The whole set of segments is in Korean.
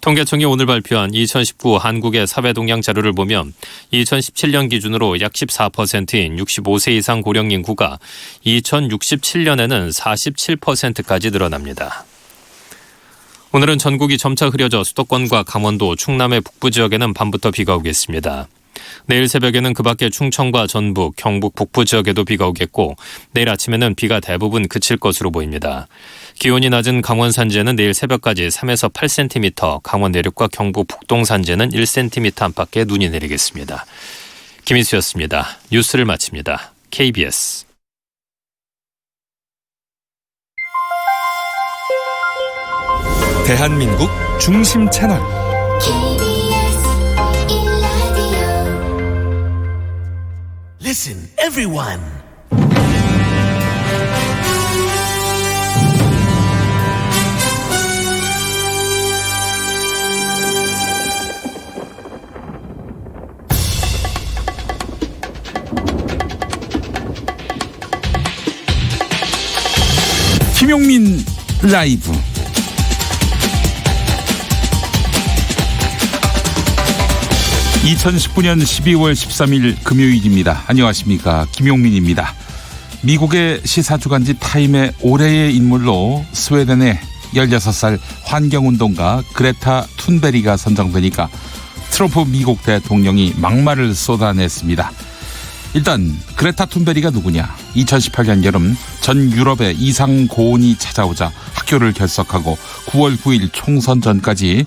통계청이 오늘 발표한 2019 한국의 사회동향 자료를 보면 2017년 기준으로 약 14%인 65세 이상 고령 인구가 2067년에는 47%까지 늘어납니다. 오늘은 전국이 점차 흐려져 수도권과 강원도, 충남의 북부 지역에는 밤부터 비가 오겠습니다. 내일 새벽에는 그 밖에 충청과 전북, 경북 북부 지역에도 비가 오겠고 내일 아침에는 비가 대부분 그칠 것으로 보입니다. 기온이 낮은 강원 산지에는 내일 새벽까지 3에서 8cm, 강원 내륙과 경북 북동 산지에는 1cm 안팎의 눈이 내리겠습니다. 김희수였습니다. 뉴스를 마칩니다. KBS 대한민국 중심 채널 Listen, everyone. 김용민 라이브. (2019년 12월 13일) 금요일입니다. 안녕하십니까, 김용민입니다. 미국의 시사주간지 타임의 올해의 인물로 스웨덴의 16살 환경운동가 그레타 툰베리가 선정되니까 트럼프 미국 대통령이 막말을 쏟아냈습니다. 일단 그레타 툰베리가 누구냐? 2018년 여름 전 유럽에 이상 고온이 찾아오자 학교를 결석하고 9월 9일 총선 전까지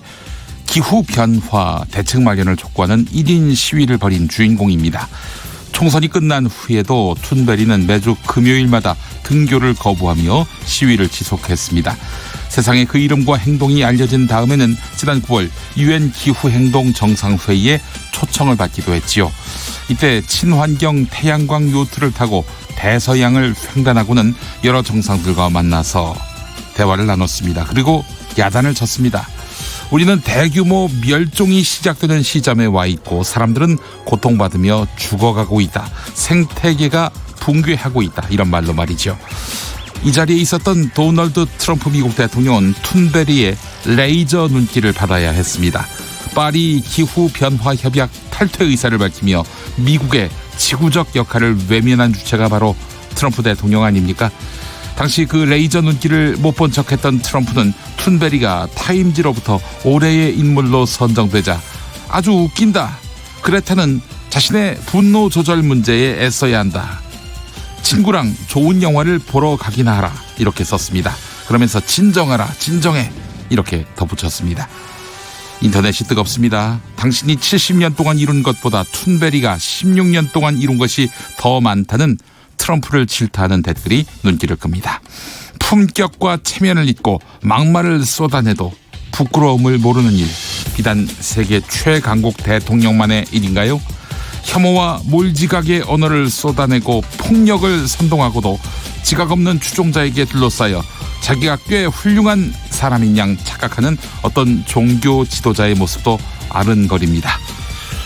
기후변화 대책 마련을 촉구하는 1인 시위를 벌인 주인공입니다. 총선이 끝난 후에도 툰베리는 매주 금요일마다 등교를 거부하며 시위를 지속했습니다. 세상에 그 이름과 행동이 알려진 다음에는 지난 9월 UN 기후행동 정상회의에 초청을 받기도 했지요. 이때 친환경 태양광 요트를 타고 대서양을 횡단하고는 여러 정상들과 만나서 대화를 나눴습니다. 그리고 야단을 쳤습니다. 우리는 대규모 멸종이 시작되는 시점에 와 있고 사람들은 고통받으며 죽어가고 있다. 생태계가 붕괴하고 있다. 이런 말로 말이죠. 이 자리에 있었던 도널드 트럼프 미국 대통령은 툰베리의 레이저 눈길을 받아야 했습니다. 파리 기후변화협약 탈퇴 의사를 밝히며 미국의 지구적 역할을 외면한 주체가 바로 트럼프 대통령 아닙니까? 당시 그 레이저 눈길을 못 본 척했던 트럼프는 툰베리가 타임지로부터 올해의 인물로 선정되자 아주 웃긴다. 그레타는 자신의 분노 조절 문제에 애써야 한다. 친구랑 좋은 영화를 보러 가기나 하라. 이렇게 썼습니다. 그러면서 진정하라, 진정해. 이렇게 덧붙였습니다. 인터넷이 뜨겁습니다. 당신이 70년 동안 이룬 것보다 툰베리가 16년 동안 이룬 것이 더 많다는 트럼프를 질타하는 댓글이 눈길을 끕니다. 품격과 체면을 잊고 막말을 쏟아내도 부끄러움을 모르는 일, 비단 세계 최강국 대통령만의 일인가요? 혐오와 몰지각의 언어를 쏟아내고 폭력을 선동하고도 지각 없는 추종자에게 둘러싸여 자기가 꽤 훌륭한 사람인 양 착각하는 어떤 종교 지도자의 모습도 아른거립니다.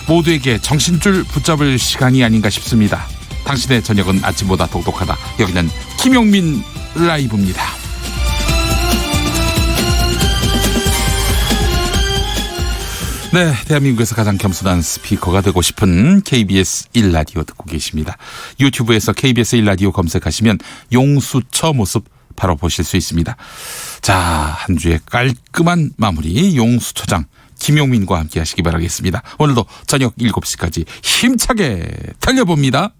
모두에게 정신줄 붙잡을 시간이 아닌가 싶습니다. 당신의 저녁은 아침보다 똑똑하다. 여기는 김용민 라이브입니다. 네, 대한민국에서 가장 겸손한 스피커가 되고 싶은 KBS 1라디오 듣고 계십니다. 유튜브에서 KBS 1라디오 검색하시면 용수처 모습 바로 보실 수 있습니다. 자, 한 주의 깔끔한 마무리 용수처장 김용민과 함께 하시기 바라겠습니다. 오늘도 저녁 7시까지 힘차게 달려봅니다.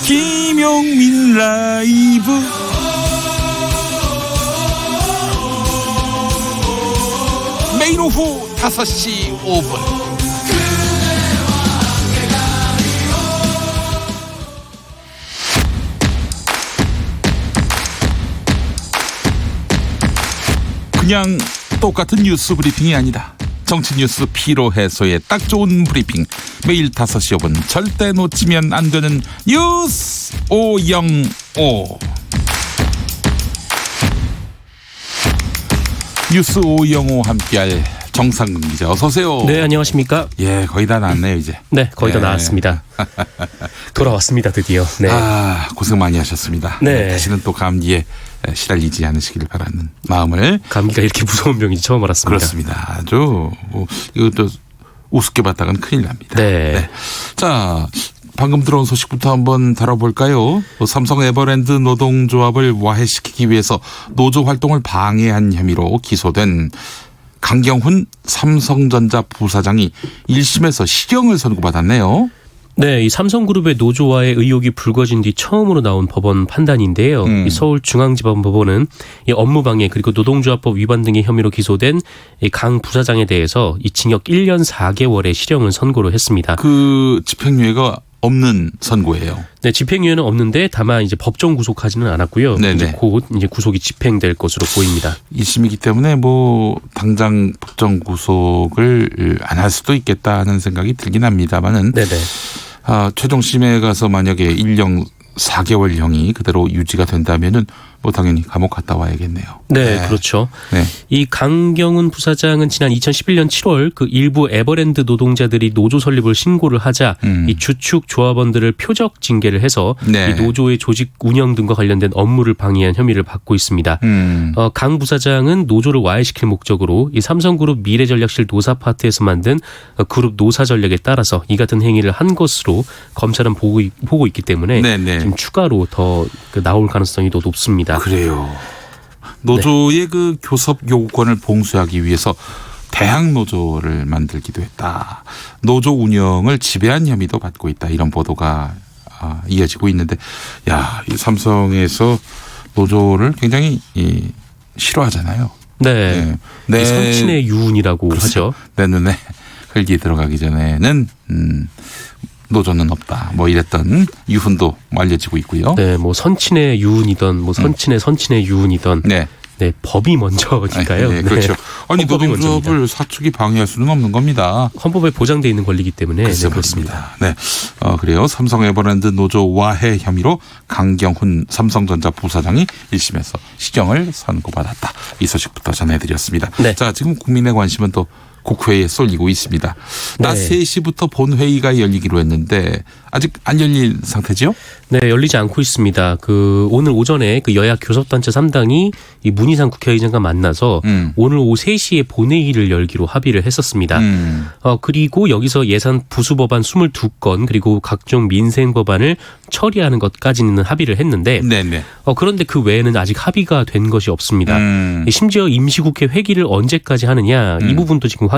김용민 라이브. 매일 오후 5시 5분 그냥 똑같은 뉴스 브리핑이 아니다. 정치 뉴스 피로 해소에 딱 좋은 브리핑. 매일 5시 5분 절대 놓치면 안 되는 뉴스 505. 뉴스 505 함께할 정상근 기자 어서 오세요. 네, 안녕하십니까? 예, 거의 다 나왔네요 이제. 네, 거의 다 나왔습니다. 돌아왔습니다, 드디어. 네. 아, 고생 많이 하셨습니다. 네. 다시는 또 감기에 시달리지 않으시기를 바라는 마음을. 감기가 이렇게 무서운 병인지 처음 알았습니다. 그렇습니다. 아주 이것도 우습게 봤다가는 큰일 납니다. 네. 자, 방금 들어온 소식부터 한번 다뤄볼까요? 삼성 에버랜드 노동조합을 와해시키기 위해서 노조 활동을 방해한 혐의로 기소된 강경훈 삼성전자 부사장이 1심에서 실형을 선고받았네요. 네, 이 삼성그룹의 노조와의 의혹이 불거진 뒤 처음으로 나온 법원 판단인데요. 이 서울중앙지방법원은 이 업무방해 그리고 노동조합법 위반 등의 혐의로 기소된 이 강 부사장에 대해서 이 징역 1년 4개월의 실형을 선고를 했습니다. 그 집행유예가 없는 선고예요. 네, 집행유예는 없는데 다만 이제 법정 구속하지는 않았고요. 네네. 이제 곧 이제 구속이 집행될 것으로 보입니다. 1심이기 때문에 당장 법정 구속을 안 할 수도 있겠다는 생각이 들긴 합니다만은 네네. 최종심에 가서 만약에 1년 4개월형이 그대로 유지가 된다면은 당연히 감옥 갔다 와야겠네요. 네, 그렇죠. 네. 이 강경훈 부사장은 지난 2011년 7월 그 일부 에버랜드 노동자들이 노조 설립을 신고를 하자 이 주축 조합원들을 표적 징계를 해서 네. 이 노조의 조직 운영 등과 관련된 업무를 방해한 혐의를 받고 있습니다. 강 부사장은 노조를 와해시킬 목적으로 이 삼성그룹 미래전략실 노사파트에서 만든 그룹 노사 전략에 따라서 이 같은 행위를 한 것으로 검찰은 보고 있기 때문에 네네. 지금 추가로 더 나올 가능성이 더 높습니다. 그래요. 노조의 그 교섭 요구권을 봉쇄하기 위해서 대항 노조를 만들기도 했다. 노조 운영을 지배한 혐의도 받고 있다. 이런 보도가 이어지고 있는데, 이 삼성에서 노조를 굉장히 싫어하잖아요. 네. 이 선친의 유운이라고 하죠. 내 눈에 흙이 들어가기 전에는 노조는 없다. 이랬던 유훈도 알려지고 있고요. 네, 선친의 유운이던 선친의 유운이던 네. 네, 법이 먼저니까요. 네, 그렇죠. 아니 헌법이 노동조합을 먼저입니다. 사측이 방해할 수는 없는 겁니다. 헌법에 보장되어 있는 권리이기 때문에 글쎄 네, 그렇습니다. 말입니다. 네, 그래요. 삼성 에버랜드 노조 와해 혐의로 강경훈 삼성전자 부사장이 1심에서 실형을 선고받았다. 이 소식부터 전해드렸습니다. 네. 자, 지금 국민의 관심은 또 국회에 쏠리고 있습니다. 낮 네. 3시부터 본회의가 열리기로 했는데 아직 안 열린 상태죠? 네, 열리지 않고 있습니다. 오늘 오전에 여야 교섭단체 3당이 이 문희상 국회의장과 만나서 오늘 오후 3시에 본회의를 열기로 합의를 했었습니다. 그리고 여기서 예산 부수 법안 22건 그리고 각종 민생 법안을 처리하는 것까지는 합의를 했는데 네네. 그런데 그 외에는 아직 합의가 된 것이 없습니다. 심지어 임시국회 회기를 언제까지 하느냐 이 부분도 지금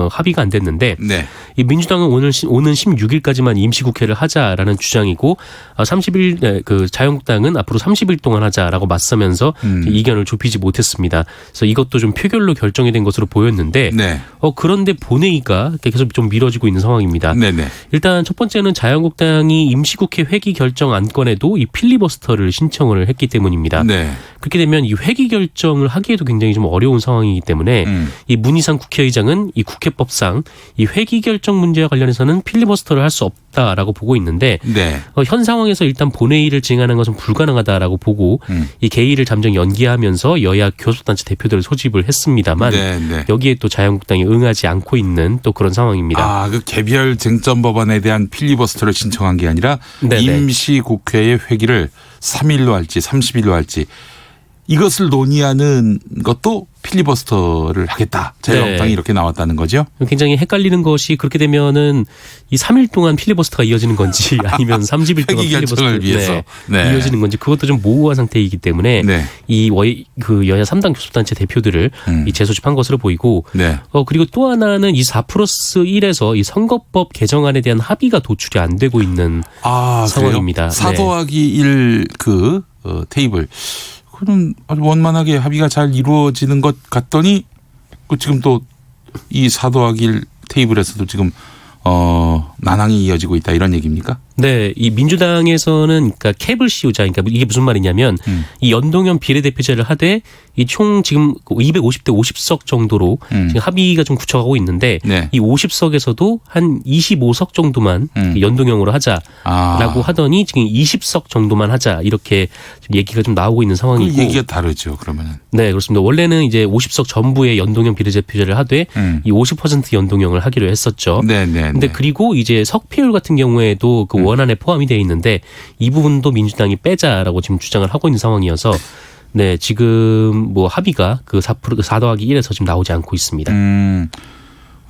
합의가 안 됐는데 네. 이 민주당은 오는 16일까지만 임시국회를 하자라는 주장이고 30일 자유한국당은 앞으로 30일 동안 하자라고 맞서면서 이견을 좁히지 못했습니다. 그래서 이것도 좀 표결로 결정이 된 것으로 보였는데 네. 그런데 본회의가 계속 좀 미뤄지고 있는 상황입니다. 네네. 일단 첫 번째는 자유한국당이 임시국회 회기 결정 안건에도 이 필리버스터를 신청을 했기 때문입니다. 네. 그렇게 되면 이 회기 결정을 하기에도 굉장히 좀 어려운 상황이기 때문에 이 문희상 국회의장은 이 국회법상 이 회기 결정 문제와 관련해서는 필리버스터를 할 수 없다라고 보고 있는데 네. 현 상황에서 일단 본회의를 진행하는 것은 불가능하다라고 보고 이 개의를 잠정 연기하면서 여야 교섭단체 대표들을 소집을 했습니다만 네. 여기에 또 자유한국당이 응하지 않고 있는 또 그런 상황입니다. 그 개별 쟁점 법안에 대한 필리버스터를 신청한 게 아니라 네네. 임시국회의 회기를 3일로 할지 30일로 할지 이것을 논의하는 것도 필리버스터를 하겠다. 자유한국당이 네. 이렇게 나왔다는 거죠. 굉장히 헷갈리는 것이 그렇게 되면은 이 3일 동안 필리버스터가 이어지는 건지 아니면 30일 동안 회기 결정을 위해서. 네. 이어지는 건지 그것도 좀 모호한 상태이기 때문에 네. 여야 3당 교섭단체 대표들을 이 재소집한 것으로 보이고 네. 그리고 또 하나는 이 4+1에서 이 선거법 개정안에 대한 합의가 도출이 안 되고 있는 상황입니다. 그래요? 4 더하기 1 테이블. 그는 아주 원만하게 합의가 잘 이루어지는 것 같더니 지금 또 이 4 더하기 1 테이블에서도 지금 난항이 이어지고 있다 이런 얘기입니까? 네, 이 민주당에서는 그러니까 캡을 씌우자. 그러니까 이게 무슨 말이냐면 이 연동형 비례대표제를 하되 이 총 지금 250대 50석 정도로 지금 합의가 좀 굳혀가고 있는데 네. 이 50석에서도 한 25석 정도만 연동형으로 하자라고 하더니 지금 20석 정도만 하자 이렇게 지금 얘기가 좀 나오고 있는 상황이고. 그 얘기가 다르죠. 그러면은. 네, 그렇습니다. 원래는 이제 50석 전부의 연동형 비례대표제를 하되 이 50% 연동형을 하기로 했었죠. 네네. 근데 그리고 이제 석패율 같은 경우에도 그 원안에 포함이 되어 있는데 이 부분도 민주당이 빼자라고 지금 주장을 하고 있는 상황이어서 네, 지금 뭐 합의가 그 4 더하기 1에서 지금 나오지 않고 있습니다.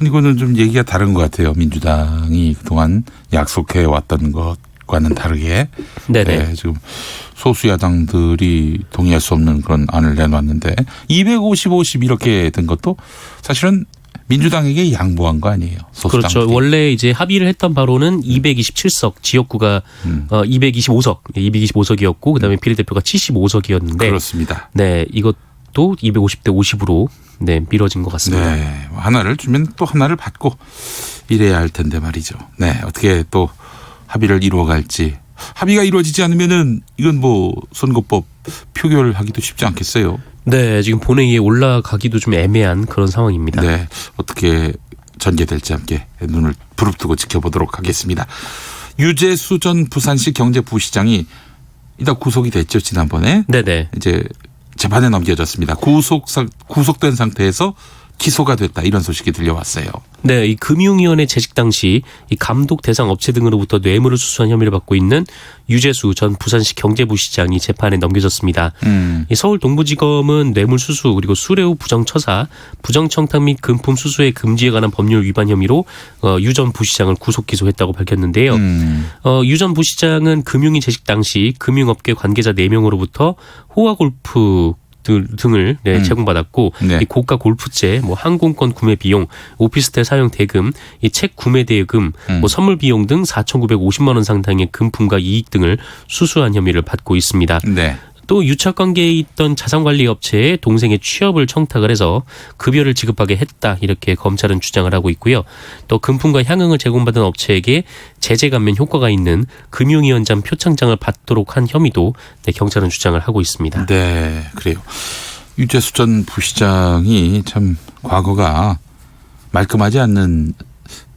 이거는 좀 얘기가 다른 것 같아요. 민주당이 그동안 약속해 왔던 것과는 다르게. 네네. 네, 지금 소수 야당들이 동의할 수 없는 그런 안을 내놨는데 250, 50 이렇게 된 것도 사실은 민주당에게 양보한 거 아니에요. 소수당들이. 그렇죠. 원래 이제 합의를 했던 바로는 227석 지역구가 225석이었고 그다음에 비례대표가 75석이었는데 그렇습니다. 네, 이것도 250대 50으로 네, 미뤄진 것 같습니다. 네, 하나를 주면 또 하나를 받고 이래야 할 텐데 말이죠. 네, 어떻게 또 합의를 이루어갈지. 합의가 이루어지지 않으면은 이건 뭐 선거법 표결하기도 쉽지 않겠어요. 네, 지금 본회의에 올라가기도 좀 애매한 그런 상황입니다. 네, 어떻게 전개될지 함께 눈을 부릅뜨고 지켜보도록 하겠습니다. 유재수 전 부산시 경제부시장이 일단 구속이 됐죠, 지난번에. 네네. 이제 재판에 넘겨졌습니다. 구속된 상태에서 기소가 됐다, 이런 소식이 들려왔어요. 네, 이 금융위원회 재직 당시 이 감독 대상 업체 등으로부터 뇌물을 수수한 혐의를 받고 있는 유재수 전 부산시 경제부시장이 재판에 넘겨졌습니다. 이 서울 동부지검은 뇌물 수수 그리고 수뢰 후 부정처사, 부정청탁 및 금품 수수의 금지에 관한 법률 위반 혐의로 유 전 부시장을 구속 기소했다고 밝혔는데요. 유 전 부시장은 금융위 재직 당시 금융업계 관계자 4명으로부터 호화골프 등을 네, 제공받았고 네. 이 고가 골프채, 뭐 항공권 구매 비용, 오피스텔 사용 대금, 이 책 구매 대금, 뭐 선물 비용 등 4,950만 원 상당의 금품과 이익 등을 수수한 혐의를 받고 있습니다. 네. 또 유착 관계에 있던 자산관리 업체에 동생의 취업을 청탁을 해서 급여를 지급하게 했다, 이렇게 검찰은 주장을 하고 있고요. 또 금품과 향응을 제공받은 업체에게 제재 감면 효과가 있는 금융위원장 표창장을 받도록 한 혐의도 네, 경찰은 주장을 하고 있습니다. 네, 그래요. 유재수 전 부시장이 참 과거가 말끔하지 않는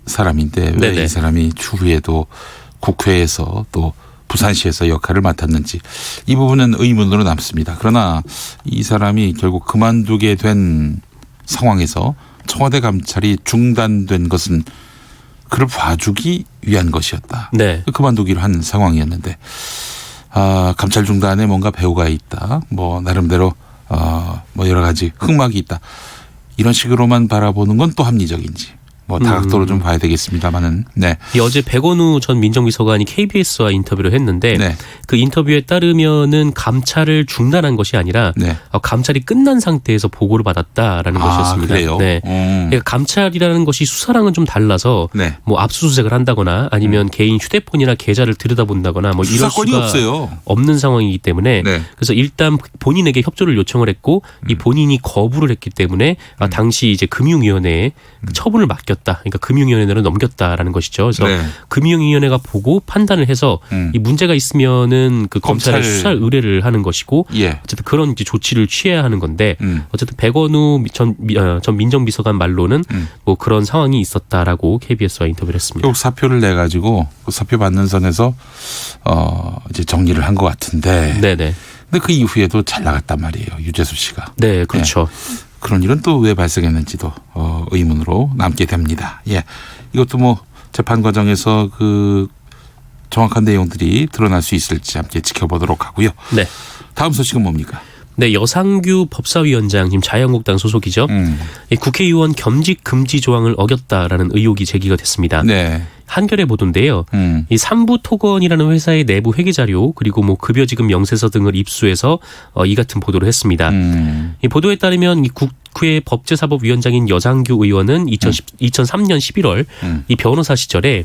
사람인데 왜 네네. 이 사람이 추후에도 국회에서 또 부산시에서 역할을 맡았는지 이 부분은 의문으로 남습니다. 그러나 이 사람이 결국 그만두게 된 상황에서 청와대 감찰이 중단된 것은 그를 봐주기 위한 것이었다. 네. 그만두기로 한 상황이었는데 감찰 중단에 뭔가 배후가 있다. 뭐 나름대로 뭐 여러 가지 흑막이 있다. 이런 식으로만 바라보는 건 또 합리적인지. 뭐 다각도로 좀 봐야 되겠습니다만은. 네. 어제 백원우 전 민정비서관이 KBS와 인터뷰를 했는데 네. 그 인터뷰에 따르면은 감찰을 중단한 것이 아니라 네. 감찰이 끝난 상태에서 보고를 받았다라는 것이었습니다. 그래요? 네. 그러니까 감찰이라는 것이 수사랑은 좀 달라서 네. 뭐 압수수색을 한다거나 아니면 개인 휴대폰이나 계좌를 들여다본다거나 뭐 이럴 수사권이 수가 없어요. 없는 상황이기 때문에 네. 그래서 일단 본인에게 협조를 요청을 했고 이 본인이 거부를 했기 때문에 당시 이제 금융위원회에 처분을 맡겼다. 그러니까 금융위원회로 넘겼다라는 것이죠. 그래서 네. 금융위원회가 보고 판단을 해서 이 문제가 있으면은 그 검찰에 검찰. 수사 의뢰를 하는 것이고 예. 어쨌든 그런 이제 조치를 취해야 하는 건데 어쨌든 백원우 전 민정비서관 말로는 뭐 그런 상황이 있었다라고 KBS와 인터뷰를 했습니다. 결국 사표를 내 가지고 그 사표 받는 선에서 이제 정리를 한 것 같은데. 네네. 근데 그 이후에도 잘 나갔단 말이에요. 유재수 씨가. 네, 그렇죠. 그런 일은 또 왜 발생했는지도 의문으로 남게 됩니다. 예, 이것도 뭐 재판 과정에서 그 정확한 내용들이 드러날 수 있을지 함께 지켜보도록 하고요. 네. 다음 소식은 뭡니까? 네, 여상규 법사위원장 지금 자유한국당 소속이죠. 이 국회의원 겸직 금지 조항을 어겼다라는 의혹이 제기가 됐습니다. 네. 한겨레 보도인데요. 이 삼부토건이라는 회사의 내부 회계 자료 그리고 뭐 급여지급 명세서 등을 입수해서 이 같은 보도를 했습니다. 이 보도에 따르면 이 국회 법제사법위원장인 여상규 의원은 2003년 11월 이 변호사 시절에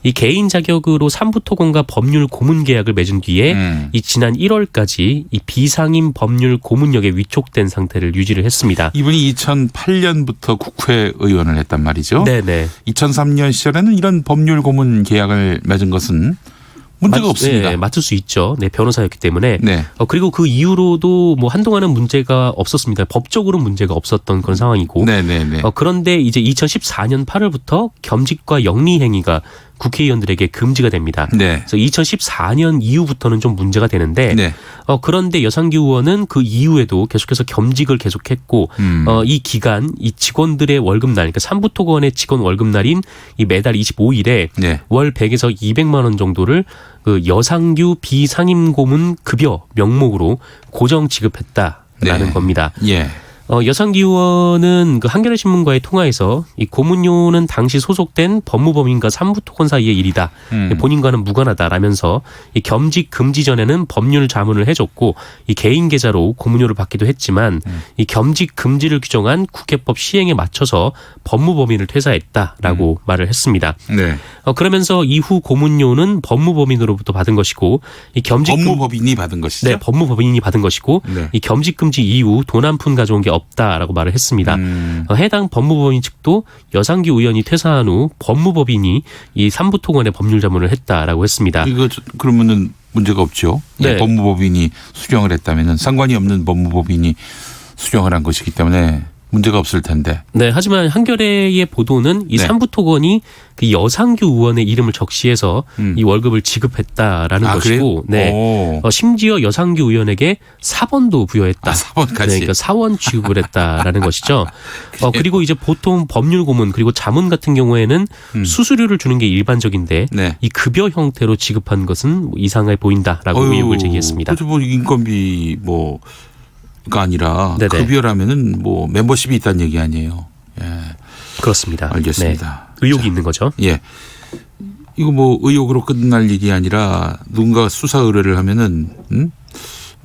이 개인 자격으로 삼부토건과 법률 고문 계약을 맺은 뒤에 이 지난 1월까지 이 비상임 법률 고문력에 위촉된 상태를 유지를 했습니다. 이분이 2008년부터 국회의원을 했단 말이죠. 네네. 2003년 시절에는 이런 법률 고문 계약을 맺은 것은 문제가 없습니다. 네, 맡을 수 있죠. 네, 변호사였기 때문에. 네. 그리고 그 이후로도 뭐 한동안은 문제가 없었습니다. 법적으로 문제가 없었던 그런 상황이고. 네네네. 그런데 이제 2014년 8월부터 겸직과 영리 행위가 국회의원들에게 금지가 됩니다. 네. 그래서 2014년 이후부터는 좀 문제가 되는데 네. 그런데 여상규 의원은 그 이후에도 계속해서 겸직을 계속했고 이 기간 이 직원들의 월급날 그러니까 삼부토건의 직원 월급날인 이 매달 25일에 네. 월 100에서 200만 원 정도를 그 여상규 비상임고문 급여 명목으로 고정 지급했다라는 네. 겁니다. 예. 여상규 의원은 그 한겨레 신문과의 통화에서 이 고문료는 당시 소속된 법무법인과 삼부토건 사이의 일이다. 본인과는 무관하다라면서 이 겸직 금지 전에는 법률 자문을 해줬고 이 개인 계좌로 고문료를 받기도 했지만 이 겸직 금지를 규정한 국회법 시행에 맞춰서 법무법인을 퇴사했다라고 말을 했습니다. 네. 그러면서 이후 고문료는 법무법인으로부터 받은 것이고 이 겸직 법무법인이 받은 것이죠. 네, 법무법인이 받은 것이고 네. 이 겸직 금지 이후 돈 한 푼 가져온 게 없다라고 말을 했습니다. 해당 법무법인 측도 여상규 의원이 퇴사한 후 법무법인이 이 삼부토건에 법률 자문을 했다라고 했습니다. 이거 그러면은 문제가 없죠. 네. 예, 법무법인이 수령을 했다면은 상관이 없는 법무법인이 수령을 한 것이기 때문에 문제가 없을 텐데. 네, 하지만 한겨레의 보도는 이 네. 삼부토건이 그 여상규 의원의 이름을 적시해서 이 월급을 지급했다라는 것이고, 네, 심지어 여상규 의원에게 사원도 부여했다. 사원까지. 네, 그러니까 사원 취급을 했다라는 것이죠. 그리고 이제 보통 법률 고문 그리고 자문 같은 경우에는 수수료를 주는 게 일반적인데 네. 이 급여 형태로 지급한 것은 이상해 보인다라고 의혹을 제기했습니다. 그래도 뭐 인건비 가 아니라 네네. 급여라면은 뭐 멤버십이 있다는 얘기 아니에요. 예. 그렇습니다. 알겠습니다. 네, 의혹이 있는 거죠. 예. 이거 뭐 의혹으로 끝날 일이 아니라 누군가 수사 의뢰를 하면은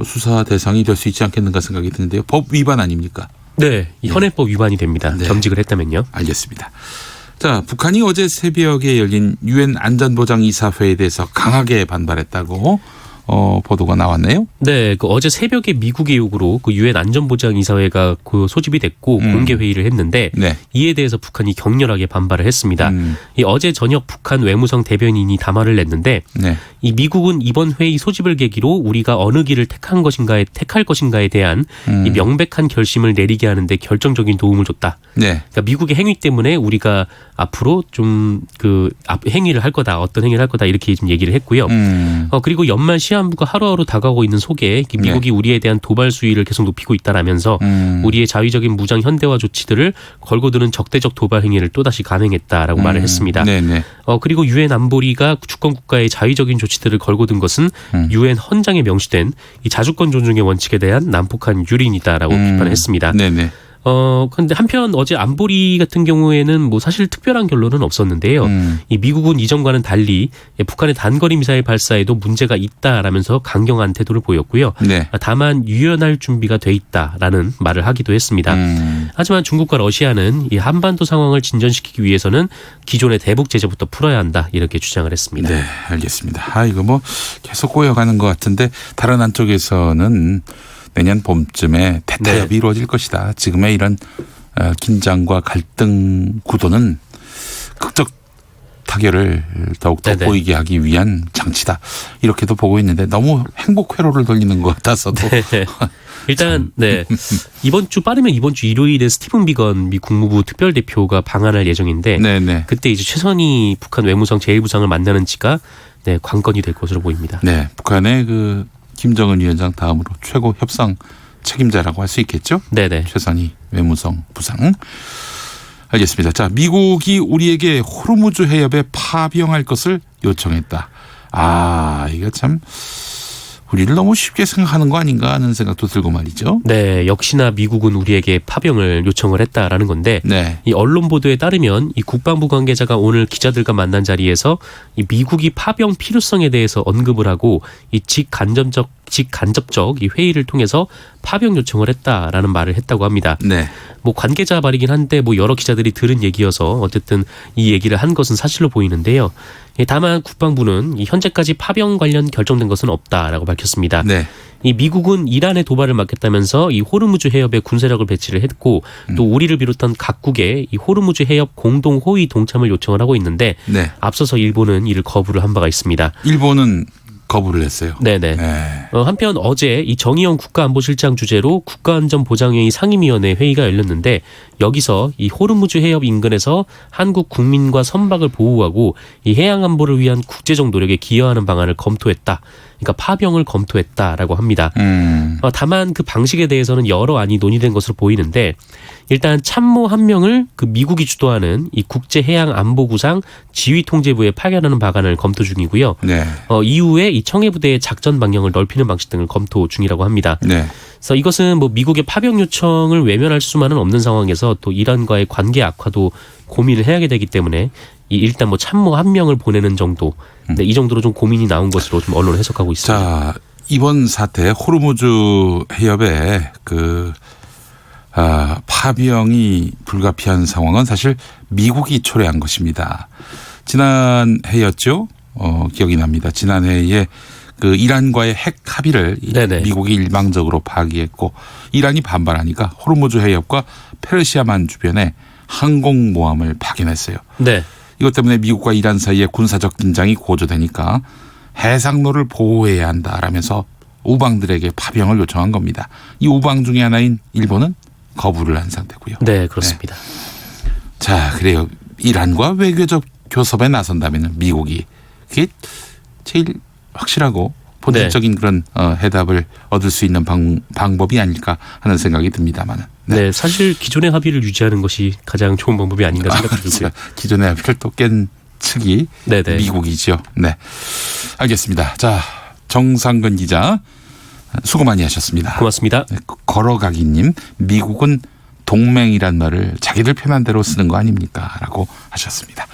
수사 대상이 될 수 있지 않겠는가 생각이 드는데요. 법 위반 아닙니까? 네, 이 현행법 위반이 됩니다. 네. 겸직을 했다면요. 알겠습니다. 자, 북한이 어제 새벽에 열린 유엔 안전보장이사회에 대해서 강하게 반발했다고 보도가 나왔네요. 네, 그 어제 새벽에 미국의 요구로 그 유엔 안전보장이사회가 그 소집이 됐고 공개 회의를 했는데 네. 이에 대해서 북한이 격렬하게 반발을 했습니다. 이 어제 저녁 북한 외무성 대변인이 담화를 냈는데 네. 이 미국은 이번 회의 소집을 계기로 우리가 어느 길을 택할 것인가에 대한 이 명백한 결심을 내리게 하는데 결정적인 도움을 줬다. 네. 그러니까 미국의 행위 때문에 우리가 앞으로 좀 그 행위를 할 거다, 어떤 행위를 할 거다 이렇게 좀 얘기를 했고요. 그리고 연말 시한부가 하루하루 다가오고 있는 속에 미국이 우리에 대한 도발 수위를 계속 높이고 있다라면서 우리의 자위적인 무장 현대화 조치들을 걸고드는 적대적 도발 행위를 또다시 감행했다라고 말을 했습니다. 네네. 그리고 유엔 안보리가 주권 국가의 자위적인 조치들을 걸고든 것은 유엔 헌장에 명시된 이 자주권 존중의 원칙에 대한 난폭한 유린이다라고 비판했습니다. 네네. 그런데 한편 어제 안보리 같은 경우에는 뭐 사실 특별한 결론은 없었는데요. 이 미국은 이전과는 달리 북한의 단거리 미사일 발사에도 문제가 있다라면서 강경한 태도를 보였고요. 네. 다만 유연할 준비가 돼 있다라는 말을 하기도 했습니다. 하지만 중국과 러시아는 이 한반도 상황을 진전시키기 위해서는 기존의 대북 제재부터 풀어야 한다 이렇게 주장을 했습니다. 네, 알겠습니다. 이거 뭐 계속 꼬여가는 것 같은데 다른 한쪽에서는 내년 봄쯤에 대타협이 이루어질 것이다. 지금의 이런 긴장과 갈등 구도는 극적 타결을 더욱더 보이게 하기 위한 장치다. 이렇게도 보고 있는데 너무 행복 회로를 돌리는 것 같아서도. 네. 일단 이번 주 빠르면 이번 주 일요일에 스티븐 비건 미 국무부 특별대표가 방한할 예정인데 네네. 그때 이제 최선희 북한 외무성 제1부상을 만나는지가 관건이 될 것으로 보입니다. 네, 북한의 그 김정은 위원장 다음으로 최고 협상 책임자라고 할 수 있겠죠? 네네. 최선희 외무성 부상. 알겠습니다. 자, 미국이 우리에게 호르무즈 해협에 파병할 것을 요청했다. 이거 참 우리를 너무 쉽게 생각하는 거 아닌가 하는 생각도 들고 말이죠. 네, 역시나 미국은 우리에게 파병을 요청을 했다라는 건데 이 언론 보도에 따르면 이 국방부 관계자가 오늘 기자들과 만난 자리에서 이 미국이 파병 필요성에 대해서 언급을 하고 이 직간접적 이 회의를 통해서 파병 요청을 했다라는 말을 했다고 합니다. 네. 뭐 관계자 말이긴 한데 뭐 여러 기자들이 들은 얘기여서 어쨌든 이 얘기를 한 것은 사실로 보이는데요. 다만 국방부는 현재까지 파병 관련 결정된 것은 없다라고 밝혔습니다. 네. 이 미국은 이란의 도발을 막겠다면서 이 호르무즈 해협에 군사력을 배치를 했고 또 우리를 비롯한 각국에 이 호르무즈 해협 공동 호위 동참을 요청을 하고 있는데 네. 앞서서 일본은 이를 거부를 한 바가 있습니다. 일본은 거부를 했어요. 네네. 네. 한편 어제 이 정의용 국가안보실장 주재로 국가안전보장회의 상임위원회 회의가 열렸는데 여기서 이 호르무즈 해협 인근에서 한국 국민과 선박을 보호하고 이 해양 안보를 위한 국제적 노력에 기여하는 방안을 검토했다. 그러니까 파병을 검토했다라고 합니다. 다만 그 방식에 대해서는 여러 안이 논의된 것으로 보이는데 일단 참모 한 명을 그 미국이 주도하는 이 국제해양안보구상 지휘통제부에 파견하는 방안을 검토 중이고요. 네. 이후에 이 청해부대의 작전 방향을 넓히는 방식 등을 검토 중이라고 합니다. 네. 그래서 이것은 뭐 미국의 파병 요청을 외면할 수만은 없는 상황에서 또 이란과의 관계 악화도 고민을 해야 되기 때문에 일단 뭐 참모 한 명을 보내는 정도, 네, 이 정도로 좀 고민이 나온 것으로 좀 언론은 해석하고 있습니다. 자, 이번 사태 호르무즈 해협에 파병이 불가피한 상황은 사실 미국이 초래한 것입니다. 지난 해였죠. 기억이 납니다. 지난해에 그 이란과의 핵 합의를 네네. 미국이 일방적으로 파기했고 이란이 반발하니까 호르무즈 해협과 페르시아만 주변에 항공모함을 파견했어요. 네. 이것 때문에 미국과 이란 사이에 군사적 긴장이 고조되니까 해상로를 보호해야 한다라면서 우방들에게 파병을 요청한 겁니다. 이 우방 중에 하나인 일본은 거부를 한 상태고요. 네, 그렇습니다. 네. 자, 그래요. 이란과 외교적 교섭에 나선다면 미국이 그게 제일 확실하고 본질적인 그런 해답을 얻을 수 있는 방법이 아닐까 하는 생각이 듭니다만. 네, 사실 기존의 합의를 유지하는 것이 가장 좋은 방법이 아닌가 생각이 들고요. 기존의 합의를 또 깬 측이 네네. 미국이죠. 네, 알겠습니다. 자, 정상근 기자 수고 많이 하셨습니다. 고맙습니다. 네, 걸어가기님, 미국은 동맹이란 말을 자기들 편한 대로 쓰는 거 아닙니까? 라고 하셨습니다.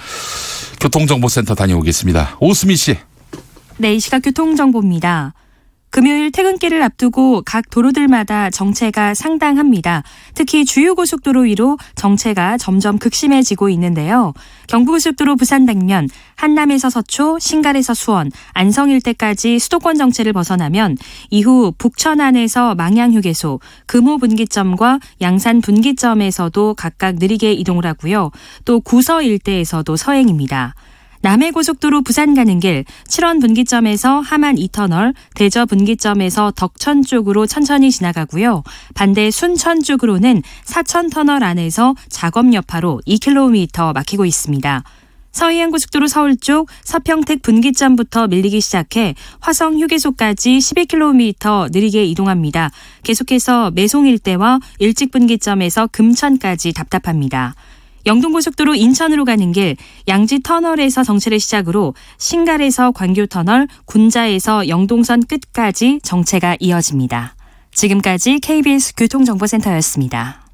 교통정보센터 다녀오겠습니다. 오수미 씨. 네, 이 시각 교통정보입니다. 금요일 퇴근길을 앞두고 각 도로들마다 정체가 상당합니다. 특히 주요 고속도로 위로 정체가 점점 극심해지고 있는데요. 경부고속도로 부산 방면 한남에서 서초, 신갈에서 수원, 안성 일대까지 수도권 정체를 벗어나면 이후 북천 안에서 망양휴게소, 금호 분기점과 양산 분기점에서도 각각 느리게 이동을 하고요. 또 구서 일대에서도 서행입니다. 남해고속도로 부산 가는 길 7원 분기점에서 하만 2터널, 대저 분기점에서 덕천 쪽으로 천천히 지나가고요. 반대 순천 쪽으로는 사천터널 안에서 작업 여파로 2km 막히고 있습니다. 서해안고속도로 서울 쪽 서평택 분기점부터 밀리기 시작해 화성 휴게소까지 12km 느리게 이동합니다. 계속해서 매송 일대와 일찍 분기점에서 금천까지 답답합니다. 영동고속도로 인천으로 가는 길 양지 터널에서 정체를 시작으로 신갈에서 관교터널, 군자에서 영동선 끝까지 정체가 이어집니다. 지금까지 KBS 교통정보센터였습니다.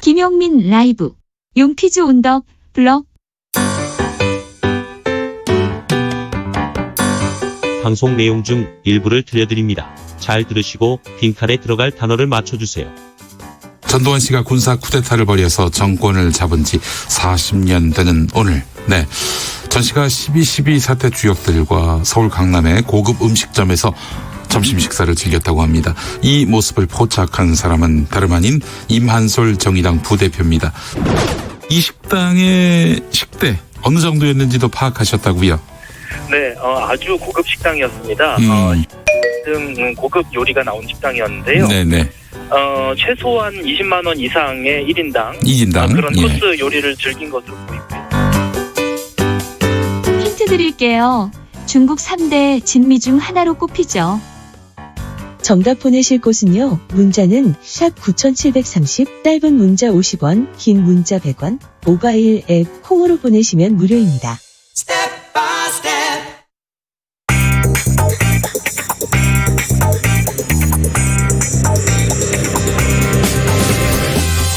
김용민 라이브 용피즈 온더 블럭 방송 내용 중 일부를 들려드립니다. 잘 들으시고 빈칸에 들어갈 단어를 맞춰주세요. 전두환 씨가 군사 쿠데타를 벌여서 정권을 잡은 지 40년 되는 오늘. 네. 전 씨가 12.12 사태 주역들과 서울 강남의 고급 음식점에서 점심 식사를 즐겼다고 합니다. 이 모습을 포착한 사람은 다름 아닌 임한솔 정의당 부대표입니다. 이 식당의 식대 어느 정도였는지도 파악하셨다고요? 네, 아주 고급 식당이었습니다. 등 고급 요리가 나온 식당이었는데요. 네네. 최소한 20만 원 이상의 1인당 그런 예. 코스 요리를 즐긴 것으로 보입니다. 힌트 드릴게요. 중국 3대 진미 중 하나로 꼽히죠. 정답 보내실 곳은요. 문자는 샵 9730, 짧은 문자 50원, 긴 문자 100원, 모바일 앱 콩으로 보내시면 무료입니다.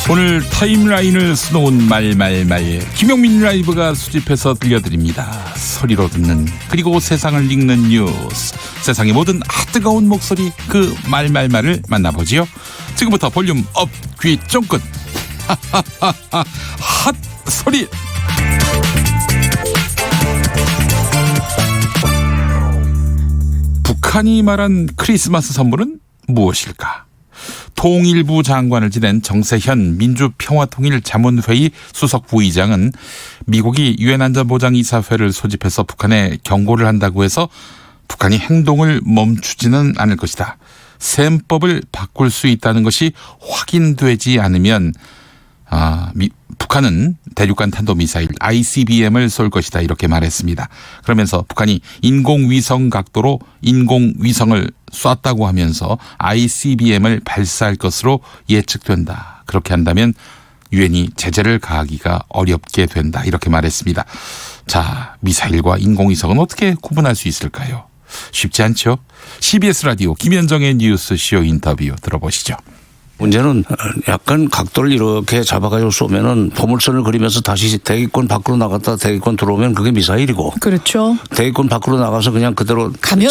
오늘 타임라인을 수놓은 말말말 김용민 라이브가 수집해서 들려드립니다. 소리로 듣는 그리고 세상을 읽는 뉴스 세상의 모든 뜨거운 목소리 그 말말말을 만나보지요. 지금부터 볼륨 업 귀 쫑긋 핫 소리. 북한이 말한 크리스마스 선물은 무엇일까? 통일부 장관을 지낸 정세현 민주평화통일자문회의 수석부의장은 미국이 유엔 안전보장이사회를 소집해서 북한에 경고를 한다고 해서 북한이 행동을 멈추지는 않을 것이다. 셈법을 바꿀 수 있다는 것이 확인되지 않으면 북한은 대륙간 탄도미사일 ICBM을 쏠 것이다 이렇게 말했습니다. 그러면서 북한이 인공위성 각도로 인공위성을 쐈다고 하면서 ICBM을 발사할 것으로 예측된다. 그렇게 한다면 유엔이 제재를 가하기가 어렵게 된다 이렇게 말했습니다. 자, 미사일과 인공위성은 어떻게 구분할 수 있을까요? 쉽지 않죠. CBS 라디오 김현정의 뉴스쇼 인터뷰 들어보시죠. 문제는 약간 각도를 이렇게 잡아가지고 쏘면은 포물선을 그리면서 다시 대기권 밖으로 나갔다 대기권 들어오면 그게 미사일이고. 그렇죠. 대기권 밖으로 나가서 그냥 그대로 가면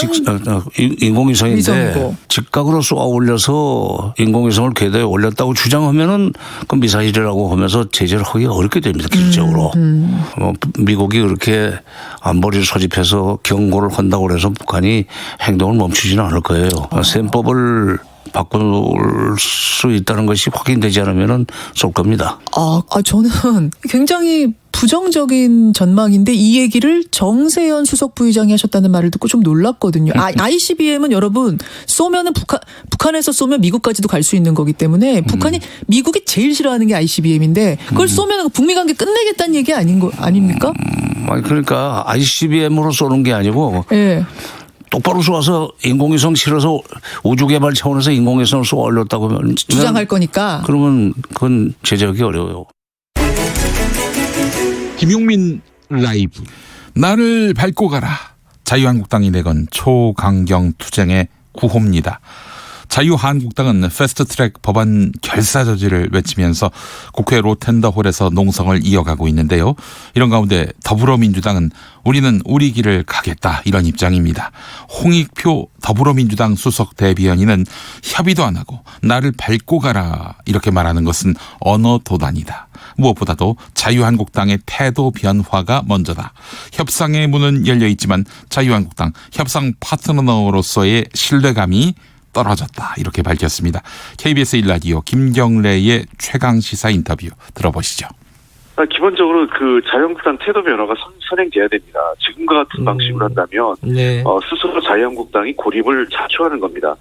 인공위성인데 위성이고. 직각으로 쏘아 올려서 인공위성을 궤도에 올렸다고 주장하면은 그 미사일이라고 하면서 제재를 하기가 어렵게 됩니다. 기술적으로. 미국이 그렇게 안보리를 소집해서 경고를 한다고 해서 북한이 행동을 멈추지는 않을 거예요. 셈법을 바꿀 수 있다는 것이 확인되지 않으면 쏠 겁니다. 저는 굉장히 부정적인 전망인데 이 얘기를 정세현 수석부의장이 하셨다는 말을 듣고 좀 놀랐거든요. ICBM은 여러분 쏘면은 북한에서 쏘면 미국까지도 갈 수 있는 거기 때문에 미국이 제일 싫어하는 게 ICBM인데 그걸 쏘면 북미 관계 끝내겠다는 얘기 아닙니까? 그러니까 ICBM으로 쏘는 게 아니고. 네. 똑바로 쏘아서 인공위성 실어서 우주개발 차원에서 인공위성을 쏘아 올렸다고 하면 주장할 거니까. 그러면 그건 제재하기 어려워요. 김용민 라이브. 나를 밟고 가라. 자유한국당이 내건 초강경 투쟁의 구호입니다. 자유한국당은 패스트트랙 법안 결사 저지를 외치면서 국회 로텐더홀에서 농성을 이어가고 있는데요. 이런 가운데 더불어민주당은 우리는 우리 길을 가겠다 이런 입장입니다. 홍익표 더불어민주당 수석 대변인은 협의도 안 하고 나를 밟고 가라 이렇게 말하는 것은 언어 도단이다. 무엇보다도 자유한국당의 태도 변화가 먼저다. 협상의 문은 열려 있지만 자유한국당 협상 파트너로서의 신뢰감이 떨어졌다 이렇게 밝혔습니다. KBS 1라디오 김경래의 최강시사 인터뷰 들어보시죠. 기본적으로 그 자유한국당 태도 변화가 선행돼야 됩니다. 지금과 같은 방식으로 한다면 스스로 자유한국당이 고립을 자초하는 겁니다.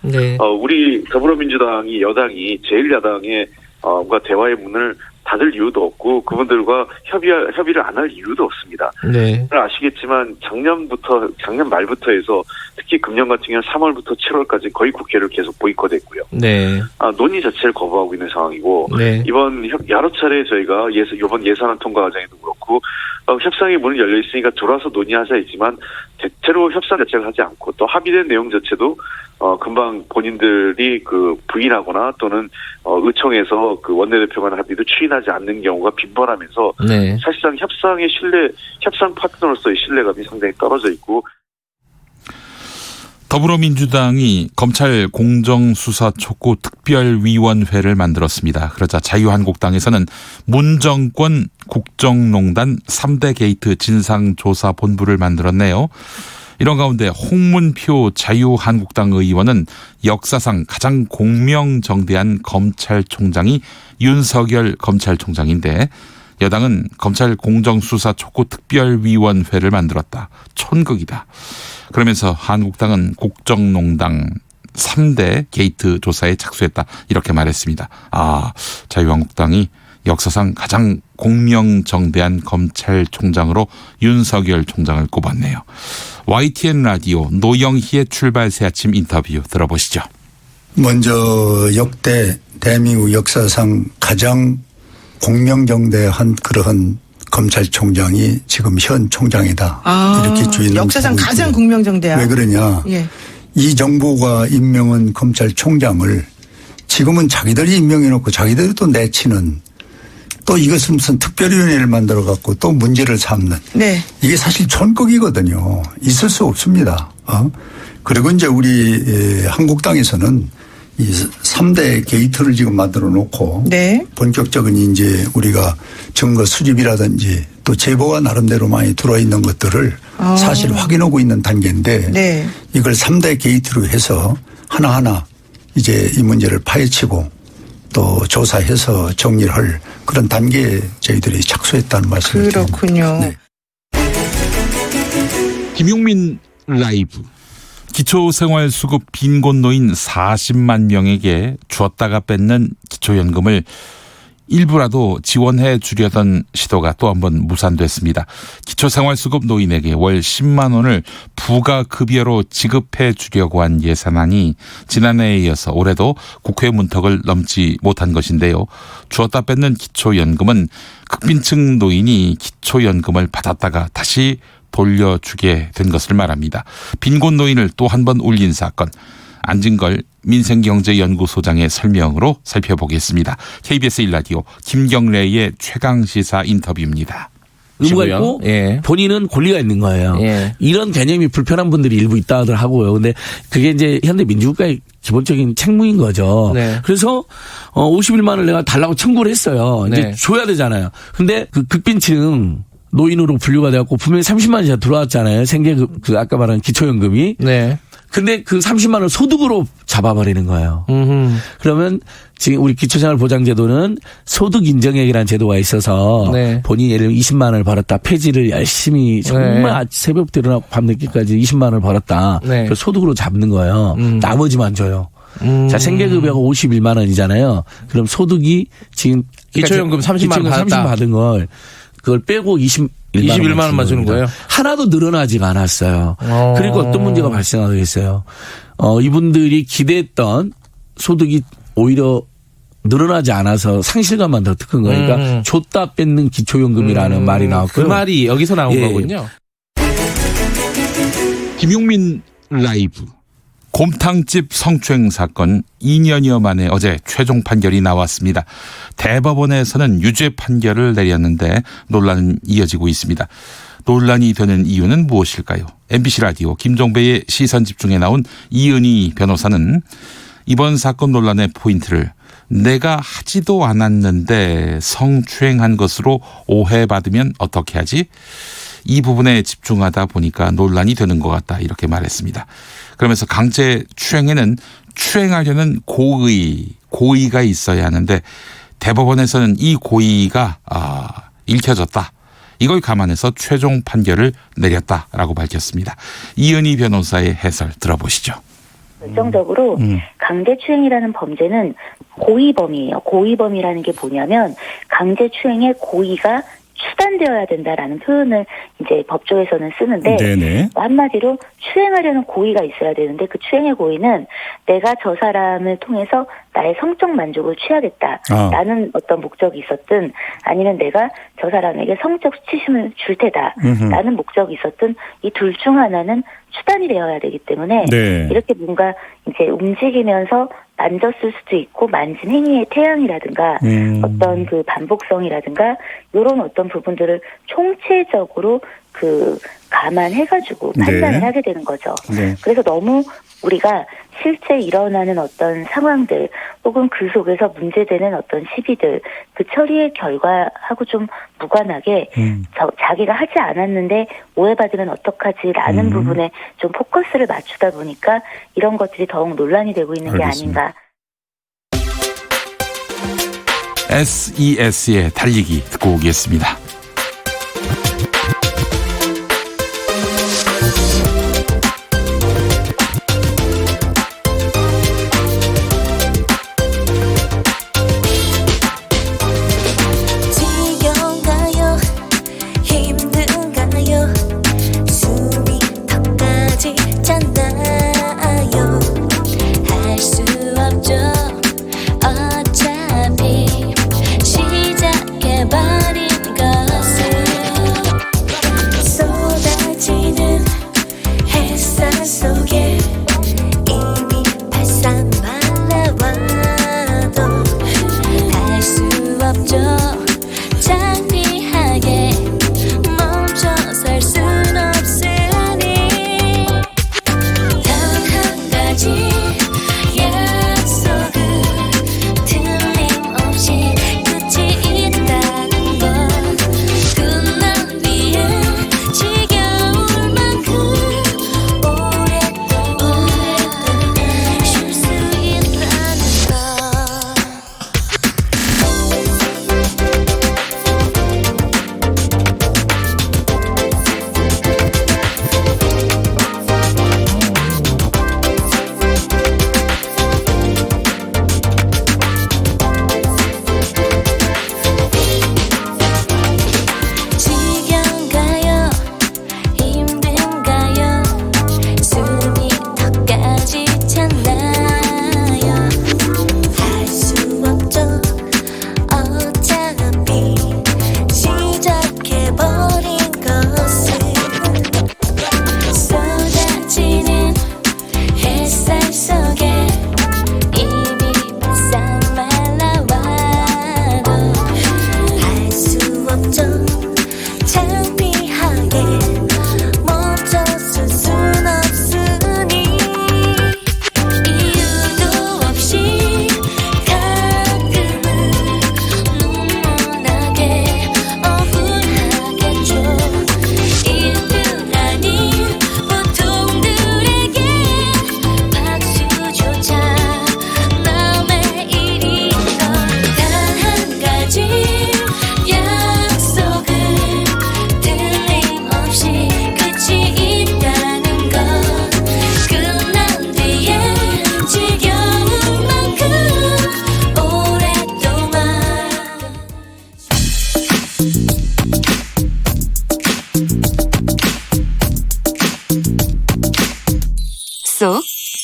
우리 더불어민주당이 여당이 제1야당의 뭔가 대화의 문을 닫을 이유도 없고 그분들과 협의를 안 할 이유도 없습니다. 아시겠지만 작년 말부터 해서 특히 금년 같은 경우는 3월부터 7월까지 거의 국회를 계속 보이콧했고요. 논의 자체를 거부하고 있는 상황이고 이번 여러 차례 저희가 이번 예산안 통과 과정에도 그렇고 협상의 문은 열려 있으니까 들어와서 논의하자 했지만 대체로 협상 자체를 하지 않고 또 합의된 내용 자체도 금방 본인들이 그 부인하거나 또는 의총에서 그 원내대표 간 합의도 추인하지 않는 경우가 빈번하면서 사실상 협상 파트너로서의 신뢰감이 상당히 떨어져 있고. 더불어민주당이 검찰 공정수사 촉구 특별위원회를 만들었습니다. 그러자 자유한국당에서는 문정권 국정농단 3대 게이트 진상조사본부를 만들었네요. 이런 가운데 홍문표 자유한국당 의원은 역사상 가장 공명정대한 검찰총장이 윤석열 검찰총장인데 여당은 검찰 공정수사 촉구 특별위원회를 만들었다. 촌극이다. 그러면서 한국당은 국정농단 3대 게이트 조사에 착수했다. 이렇게 말했습니다. 자유한국당이 역사상 가장 공명정대한 검찰총장으로 윤석열 총장을 꼽았네요. YTN 라디오 노영희의 출발 새 아침 인터뷰 들어보시죠. 먼저 역대 대한민국 역사상 가장 공명정대한 그러한 검찰총장이 지금 현 총장이다. 이렇게 주의는 역사상 가장 공명정대한. 왜 그러냐. 이 정부가 임명한 검찰총장을 지금은 자기들이 임명해놓고 자기들이 또 내치는 또 이것은 무슨 특별위원회를 만들어 갖고 또 문제를 삼는. 이게 사실 촌극이거든요. 있을 수 없습니다. 그리고 이제 우리 한국당에서는 이 3대 게이트를 지금 만들어 놓고 본격적인 이제 우리가 증거 수집이라든지 또 제보가 나름대로 많이 들어있는 것들을 사실 확인하고 있는 단계인데 네. 이걸 3대 게이트로 해서 하나하나 이제 이 문제를 파헤치고 또 조사해서 정리를 할 그런 단계에 저희들이 착수했다는 말씀을 드립니다. 그렇군요. 네. 김용민 라이브. 기초생활수급 빈곤노인 40만 명에게 주었다가 뺏는 기초연금을 일부라도 지원해 주려던 시도가 또 한 번 무산됐습니다. 기초생활수급 노인에게 월 10만 원을 부가급여로 지급해 주려고 한 예산안이 지난해에 이어서 올해도 국회 문턱을 넘지 못한 것인데요. 주었다 뺏는 기초연금은 극빈층 노인이 기초연금을 받았다가 다시 돌려주게 된 것을 말합니다. 빈곤 노인을 또 한 번 울린 사건. 안진걸 민생경제연구소장의 설명으로 살펴보겠습니다. KBS 1라디오 김경래의 최강시사 인터뷰입니다. 의무가 있고 본인은 권리가 있는 거예요. 이런 개념이 불편한 분들이 일부 있다들 하고요. 근데 그게 이제 현대 민주국가의 기본적인 책무인 거죠. 그래서 51만 원을 내가 달라고 청구를 했어요. 이제 줘야 되잖아요. 근데 그 극빈층 노인으로 분류가 되었고 분명히 30만 원이 들어왔잖아요. 생계급 그 아까 말한 기초연금이. 근데 그 30만 원을 소득으로 잡아버리는 거예요. 그러면 지금 우리 기초생활보장제도는 소득인정액이라는 제도가 있어서 본인이 예를 들면 20만 원을 벌었다. 폐지를 열심히 정말 새벽부터 일어나고 밤늦게까지 20만 원을 벌었다. 그래서 소득으로 잡는 거예요. 나머지만 줘요. 자, 생계급여가 51만 원이잖아요. 그럼 소득이 지금 기초연금 30만 원 30만 받은 걸 그걸 빼고 21만 원만 주는 거예요? 하나도 늘어나지가 않았어요. 그리고 어떤 문제가 발생하겠어요. 이분들이 기대했던 소득이 오히려 늘어나지 않아서 상실감만 더 큰 거니까 줬다 뺏는 기초연금이라는 말이 나왔고요. 그 말이 여기서 나온 거군요. 김용민 라이브. 곰탕집 성추행 사건 2년여 만에 어제 최종 판결이 나왔습니다. 대법원에서는 유죄 판결을 내렸는데 논란은 이어지고 있습니다. 논란이 되는 이유는 무엇일까요? MBC 라디오 김종배의 시선집중에 나온 이은희 변호사는 이번 사건 논란의 포인트를 내가 하지도 않았는데 성추행한 것으로 오해받으면 어떻게 하지? 이 부분에 집중하다 보니까 논란이 되는 것 같다 이렇게 말했습니다. 그러면서 강제 추행에는 추행하려는 고의가 있어야 하는데 대법원에서는 이 고의가 읽혀졌다. 이걸 감안해서 최종 판결을 내렸다라고 밝혔습니다. 이은희 변호사의 해설 들어보시죠. 결정적으로 강제추행이라는 범죄는 고의범이에요. 고의범이라는 게 뭐냐면 강제추행의 고의가 추단되어야 된다라는 표현을 이제 법조에서는 쓰는데 네네. 한마디로 추행하려는 고의가 있어야 되는데 그 추행의 고의는 내가 저 사람을 통해서 나의 성적 만족을 취하겠다라는 어떤 목적이 있었든 아니면 내가 저 사람에게 성적 수치심을 줄 테다라는 목적이 있었든 이 둘 중 하나는 추단이 되어야 되기 때문에 이렇게 뭔가 이제 움직이면서 만졌을 수도 있고 만진 행위의 태양이라든가 어떤 그 반복성이라든가 이런 어떤 부분들을 총체적으로 그 감안해가지고 판단을 하게 되는 거죠. 그래서 너무 우리가 실제 일어나는 어떤 상황들 혹은 그 속에서 문제되는 어떤 시비들 그 처리의 결과하고 좀 무관하게 자기가 하지 않았는데 오해받으면 어떡하지라는 부분에 좀 포커스를 맞추다 보니까 이런 것들이 더욱 논란이 되고 있는 알겠습니다. 게 아닌가. SES의 달리기 듣고 오겠습니다. 시작해버린 것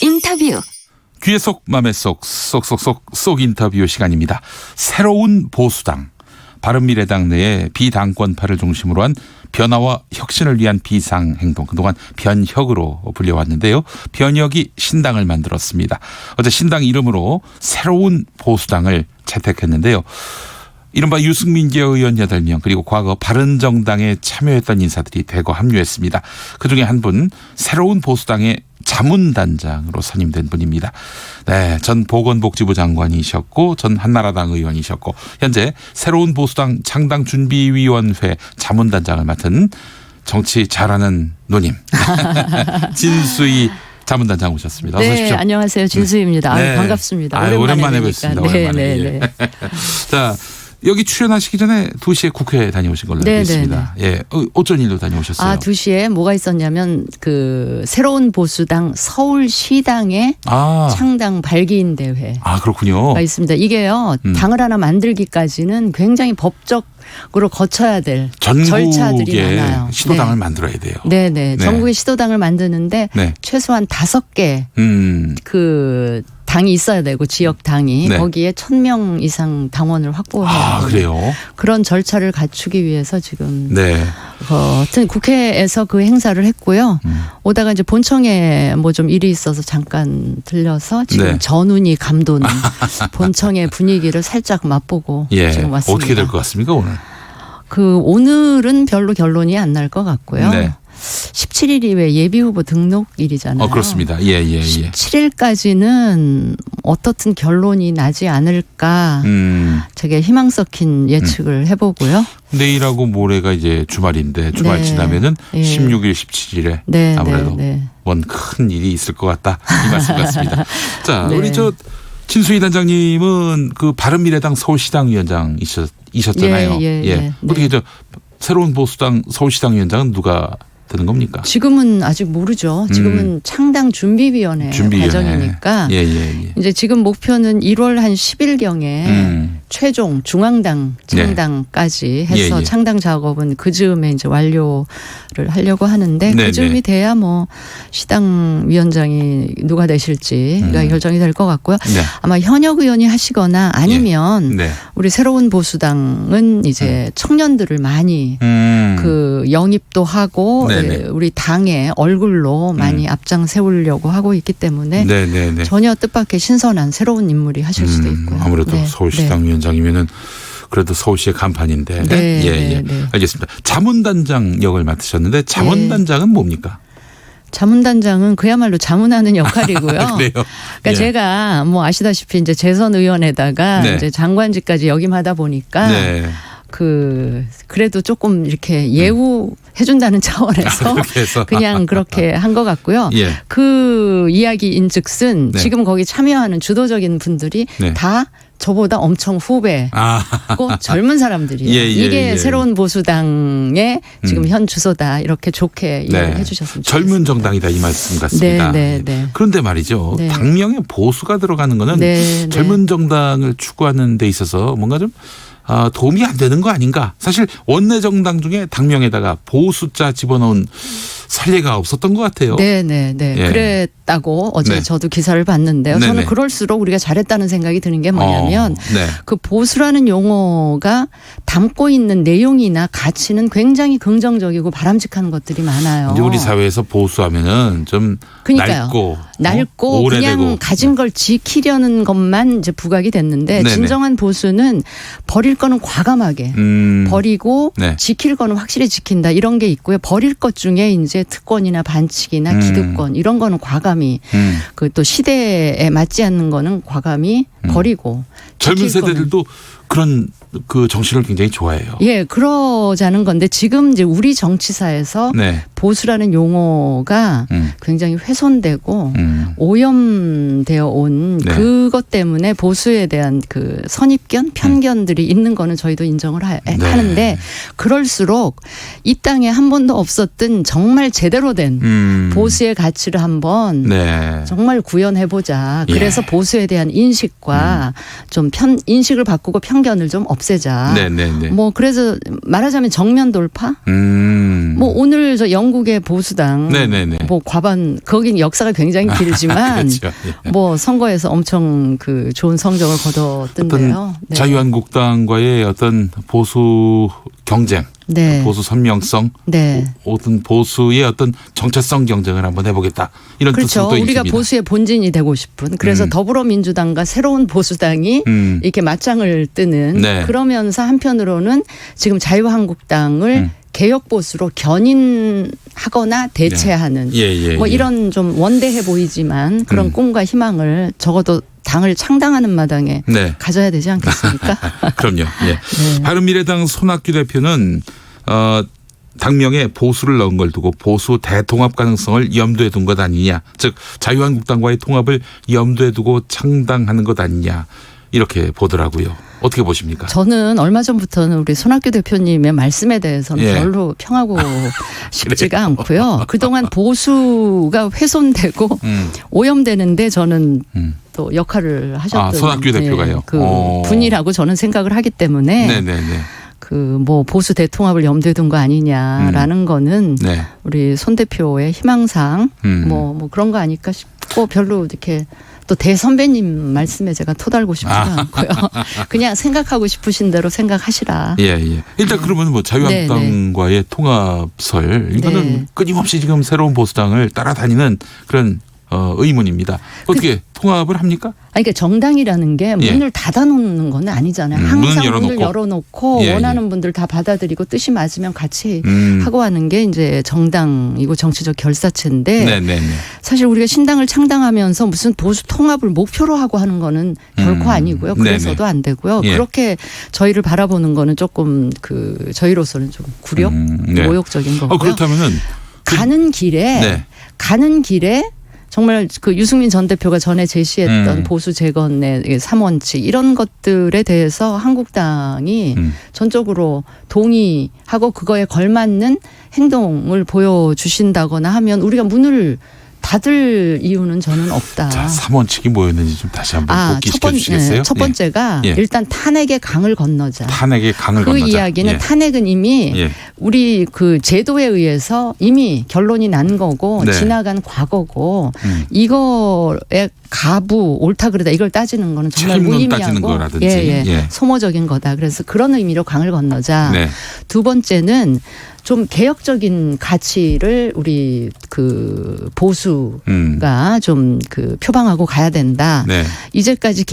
인터뷰. 귀에 속 맘에 쏙 인터뷰 시간입니다. 새로운 보수당. 바른미래당 내에 비당권파를 중심으로 한 변화와 혁신을 위한 비상행동, 그동안 변혁으로 불려왔는데요. 변혁이 신당을 만들었습니다. 어제 신당 이름으로 새로운 보수당을 채택했는데요. 이른바 유승민계 의원 8명 그리고 과거 바른정당에 참여했던 인사들이 대거 합류했습니다. 그중에 한 분 새로운 보수당의 자문단장으로 선임된 분입니다. 네, 전 보건복지부 장관이셨고 전 한나라당 의원이셨고 현재 새로운 보수당 창당준비위원회 자문단장을 맡은 정치 잘하는 누님 진수희 자문단장 오셨습니다. 어서 오십시오. 네, 안녕하세요. 진수희입니다. 네. 반갑습니다. 오랜만에 뵙습니다. 네. 자, 여기 출연하시기 전에 2시에 국회 다녀오신 걸로 알고 있습니다. 예, 어쩐 일로 다녀오셨어요? 2시에 뭐가 있었냐면 그 새로운 보수당 서울시당의 창당 발기인 대회. 그렇군요. 있습니다. 이게요. 당을 하나 만들기까지는 굉장히 법적으로 거쳐야 될 절차들이 많아요. 시도당을 만들어야 돼요. 네. 전국에 시도당을 만드는데 최소한 5개 그 당이 있어야 되고 지역 당이 거기에 1,000명 이상 당원을 확보해야 그래요? 그런 절차를 갖추기 위해서 지금 하여튼 국회에서 그 행사를 했고요. 오다가 이제 본청에 뭐 좀 일이 있어서 잠깐 들려서 지금 전운이 감도는 본청의 분위기를 살짝 맛보고 지금 왔습니다. 어떻게 될 것 같습니까 오늘? 오늘은 별로 결론이 안 날 것 같고요. 17일이 왜 예비후보 등록일이잖아요. 그렇습니다. 예. 17일까지는 어떻든 결론이 나지 않을까 되게 희망 섞인 예측을 해보고요. 내일하고 모레가 이제 주말인데 주말 지나면은 16일, 17일에 아무래도 뭔 큰 일이 있을 것 같다 이 말씀 같습니다. 자, 우리 진수희 단장님은 그 바른미래당 서울시당 위원장이셨잖아요. 어떻게 새로운 보수당 서울시당 위원장은 누가 되는 겁니까? 지금은 아직 모르죠. 지금은 창당 준비위원회 과정이니까 이제 지금 목표는 1월 한 10일경에 최종 중앙당 창당까지 해서 창당 작업은 그 즈음에 이제 완료를 하려고 하는데 그 즈음이 돼야 뭐 시당 위원장이 누가 되실지가 결정이 될 것 같고요. 아마 현역 의원이 하시거나 아니면 우리 새로운 보수당은 이제 청년들을 많이 그 영입도 하고 우리 당의 얼굴로 많이 앞장 세우려고 하고 있기 때문에 전혀 뜻밖의 신선한 새로운 인물이 하실 수도 있고요. 아무래도 서울시당 위원장이면은 그래도 서울시의 간판인데. 알겠습니다. 자문단장 역을 맡으셨는데 자문단장은 뭡니까? 자문단장은 그야말로 자문하는 역할이고요. 그래요? 그러니까 제가 뭐 아시다시피 이제 재선 의원에다가 이제 장관직까지 역임하다 보니까 그래도 조금 이렇게 예우해준다는 차원에서 그냥 그렇게 한 것 같고요. 그 이야기인즉슨 지금 거기 참여하는 주도적인 분들이 다 저보다 엄청 후배고 젊은 사람들이에요. 이게 새로운 보수당의 지금 현 주소다 이렇게 좋게 이야기를 해주셨습니다. 젊은 정당이다 이 말씀 같습니다. 그런데 말이죠. 당명에 보수가 들어가는 거는 젊은 정당을 추구하는 데 있어서 뭔가 좀 도움이 안 되는 거 아닌가. 사실 원내 정당 중에 당명에다가 보수자 집어넣은 선례가 없었던 것 같아요. 그랬다고 어제 저도 기사를 봤는데요. 저는 그럴수록 우리가 잘했다는 생각이 드는 게 뭐냐면 그 보수라는 용어가 담고 있는 내용이나 가치는 굉장히 긍정적이고 바람직한 것들이 많아요. 우리 사회에서 보수하면은 좀 낡고 그냥 가진 걸 지키려는 것만 이제 부각이 됐는데 진정한 보수는 버릴 거는 과감하게 버리고 지킬 거는 확실히 지킨다 이런 게 있고요. 버릴 것 중에 이제 특권이나 반칙이나 기득권 이런 거는 과감히 그 또 시대에 맞지 않는 거는 과감히 버리고 젊은 세대들도 그런 그 정신을 굉장히 좋아해요. 그러자는 건데 지금 이제 우리 정치사에서 보수라는 용어가 굉장히 훼손되고 오염되어 온 그것 때문에 보수에 대한 그 선입견, 편견들이 있는 거는 저희도 인정을 하는데 그럴수록 이 땅에 한 번도 없었던 정말 제대로 된 보수의 가치를 한번 정말 구현해보자. 그래서 보수에 대한 인식과 좀 인식을 바꾸고 편견을 좀 없애자. 뭐 그래서 말하자면 정면 돌파. 뭐 오늘 저 영국의 보수당 뭐 과반 거긴 역사가 굉장히 길지만 모르겠지만 그렇죠. 예. 뭐 선거에서 엄청 그 좋은 성적을 거뒀던데요. 네. 자유한국당과의 어떤 보수 경쟁, 네. 보수 선명성, 네. 어떤 보수의 어떤 정체성 경쟁을 한번 해보겠다 이런 그렇죠. 뜻으로 또 우리가 있습니다. 보수의 본진이 되고 싶은 그래서 더불어민주당과 새로운 보수당이 이렇게 맞짱을 뜨는 네. 그러면서 한편으로는 지금 자유한국당을 개혁보수로 견인하거나 대체하는 뭐 이런 좀 원대해 보이지만 그런 꿈과 희망을 적어도 당을 창당하는 마당에 네. 가져야 되지 않겠습니까? 그럼요. 예. 네. 바른미래당 손학규 대표는 당명에 보수를 넣은 걸 두고 보수 대통합 가능성을 염두에 둔 것 아니냐. 즉 자유한국당과의 통합을 염두에 두고 창당하는 것 아니냐. 이렇게 보더라고요. 어떻게 보십니까? 저는 얼마 전부터는 우리 손학규 대표님의 말씀에 대해서는 별로 평하고 싶지가 않고요. 그동안 보수가 훼손되고 오염되는데 저는 또 역할을 하셨던 손학규 대표가요. 그 분이라고 저는 생각을 하기 때문에 네네네. 그 뭐 보수 대통합을 염두에 둔 거 아니냐라는 거는 네. 우리 손 대표의 희망사항 뭐 그런 거 아닐까 싶고 별로 이렇게 또 대선배님 말씀에 제가 토달고 싶지가 않고요. 그냥 생각하고 싶으신 대로 생각하시라. 예. 일단 그러면 뭐 자유한국당과의 통합설 이거는 끊임없이 지금 새로운 보수당을 따라다니는 그런 의문입니다. 어떻게 통합을 합니까? 그러니까 정당이라는 게 문을 닫아놓는 건 아니잖아요. 항상 문을 열어놓고 원하는 분들 다 받아들이고 뜻이 맞으면 같이 하고 하는 게 이제 정당이고 정치적 결사체인데 사실 우리가 신당을 창당하면서 무슨 보수 통합을 목표로 하고 하는 거는 결코 아니고요. 그래서도 안 되고요. 그렇게 저희를 바라보는 거는 조금 그 저희로서는 좀 굴욕, 모욕적인 거고요. 그렇다면은 가는 길에 정말 그 유승민 전 대표가 전에 제시했던 보수 재건의 3원칙 이런 것들에 대해서 한국당이 전적으로 동의하고 그거에 걸맞는 행동을 보여주신다거나 하면 우리가 문을 닫을 이유는 저는 없다. 자, 3원칙이 뭐였는지 좀 다시 한번 복기시켜 주시겠어요? 첫 번째가 일단 탄핵의 강을 건너자. 탄핵의 강을 그 건너자. 이야기는 탄핵은 이미 우리 그 제도에 의해서 이미 결론이 난 거고 지나간 과거고 이거에 가부 옳다 그르다 이걸 따지는 거는 정말 무의미하고 소모적인 거다. 그래서 그런 의미로 강을 건너자. 두 번째는 좀 개혁적인 가치를 우리 그 보수가 좀 그 표방하고 가야 된다. 이제까지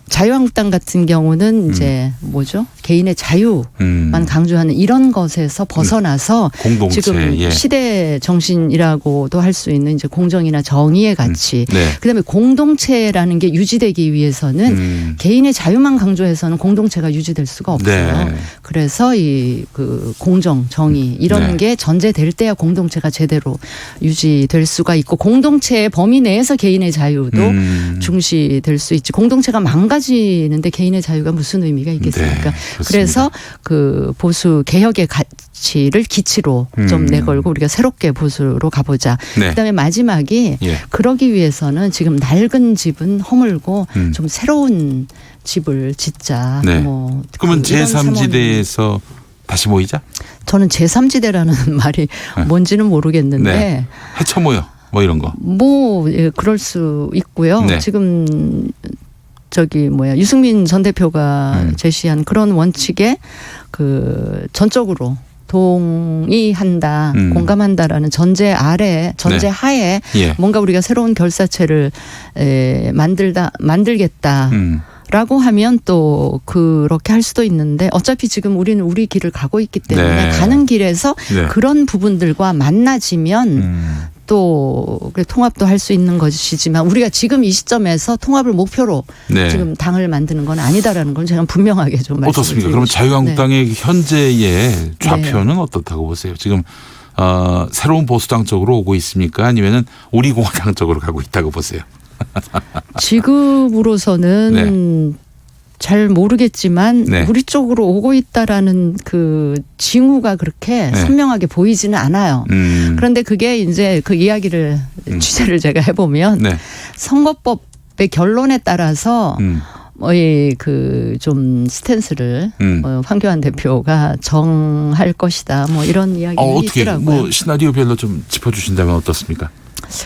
자유한국당 같은 경우는 이제 뭐죠? 개인의 자유만 강조하는 이런 것에서 벗어나서 공동체, 지금 시대 정신이라고도 할 수 있는 이제 공정이나 정의의 가치. 그다음에 공동체라는 게 유지되기 위해서는 개인의 자유만 강조해서는 공동체가 유지될 수가 없어요. 그래서 이 그 공정, 정의 이런 게 전제될 때야 공동체가 제대로 유지될 수가 있고 공동체의 범위 내에서 개인의 자유도 중시될 수 있지. 공동체가 망가지는데 개인의 자유가 무슨 의미가 있겠습니까? 그래서 그 보수 개혁의 가치를 기치로 좀 내걸고 우리가 새롭게 보수로 가보자. 그다음에 마지막이 그러기 위해서는 지금 낡은 집은 허물고 좀 새로운 집을 짓자. 뭐 그러면 제3지대에서 다시 모이자? 저는 제3지대라는 말이 뭔지는 모르겠는데 해쳐 모여 뭐 이런 거. 뭐 그럴 수 있고요. 지금 유승민 전 대표가 제시한 그런 원칙에 그 전적으로 동의한다, 공감한다라는 전제 하에 뭔가 우리가 새로운 결사체를 만들겠다. 라고 하면 또 그렇게 할 수도 있는데 어차피 지금 우리는 우리 길을 가고 있기 때문에 가는 길에서 그런 부분들과 만나지면 또 통합도 할 수 있는 것이지만 우리가 지금 이 시점에서 통합을 목표로 지금 당을 만드는 건 아니다라는 건 제가 분명하게 좀 말씀드리고 어떻습니까? 그러면 자유한국당의 현재의 좌표는 어떻다고 보세요? 지금 새로운 보수당 쪽으로 오고 있습니까? 아니면은 우리 공화당 쪽으로 가고 있다고 보세요? 지금으로서는 잘 모르겠지만 우리 쪽으로 오고 있다라는 그 징후가 그렇게 선명하게 보이지는 않아요. 그런데 그게 이제 그 이야기를 취재를 제가 해보면 선거법의 결론에 따라서 그 좀 스탠스를 황교안 대표가 정할 것이다. 뭐 이런 이야기가 어떻게 있더라고요. 뭐 시나리오별로 좀 짚어주신다면 어떻습니까?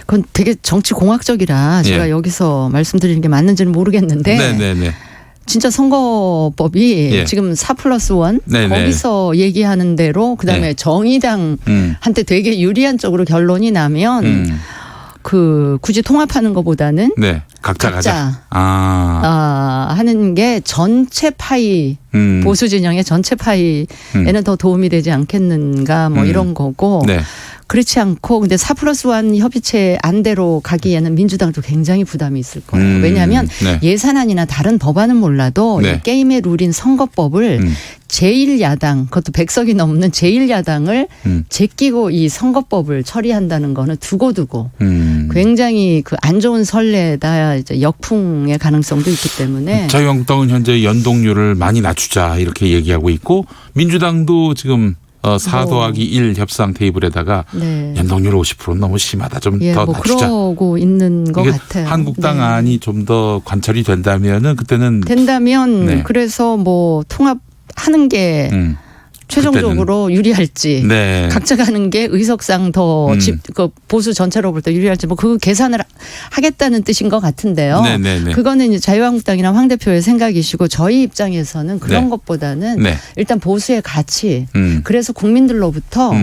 그건 되게 정치 공학적이라 제가 여기서 말씀드리는 게 맞는지는 모르겠는데 네네네. 진짜 선거법이 지금 4+1 거기서 얘기하는 대로 그다음에 정의당한테 되게 유리한 쪽으로 결론이 나면 굳이 통합하는 것보다는 각자 하는 게 전체 파이 보수 진영의 전체 파이에는 더 도움이 되지 않겠는가 뭐 이런 거고 그렇지 않고 근데 4+1 협의체 안대로 가기에는 민주당도 굉장히 부담이 있을 거예요. 왜냐하면 예산안이나 다른 법안은 몰라도 이 게임의 룰인 선거법을 제1야당 그것도 100석이 넘는 제1야당을 제끼고 이 선거법을 처리한다는 거는 두고두고 굉장히 그 안 좋은 선례다 이제 역풍의 가능성도 있기 때문에 자유한국당은 현재 연동률을 많이 낮추자 이렇게 얘기하고 있고 민주당도 지금 4+1 협상 테이블에다가 연동률 50%는 너무 심하다. 좀 더 낮추자. 그러고 있는 것 같아요. 한국당 안이 좀 더 관철이 된다면은 그때는 그래서 뭐 통합하는 게 최종적으로 유리할지 각자가 하는 게 의석상 더 그 보수 전체로 볼 때 유리할지 뭐 그 계산을 하겠다는 뜻인 것 같은데요. 그거는 이제 자유한국당이나 황 대표의 생각이시고 저희 입장에서는 그런 것보다는 일단 보수의 가치 그래서 국민들로부터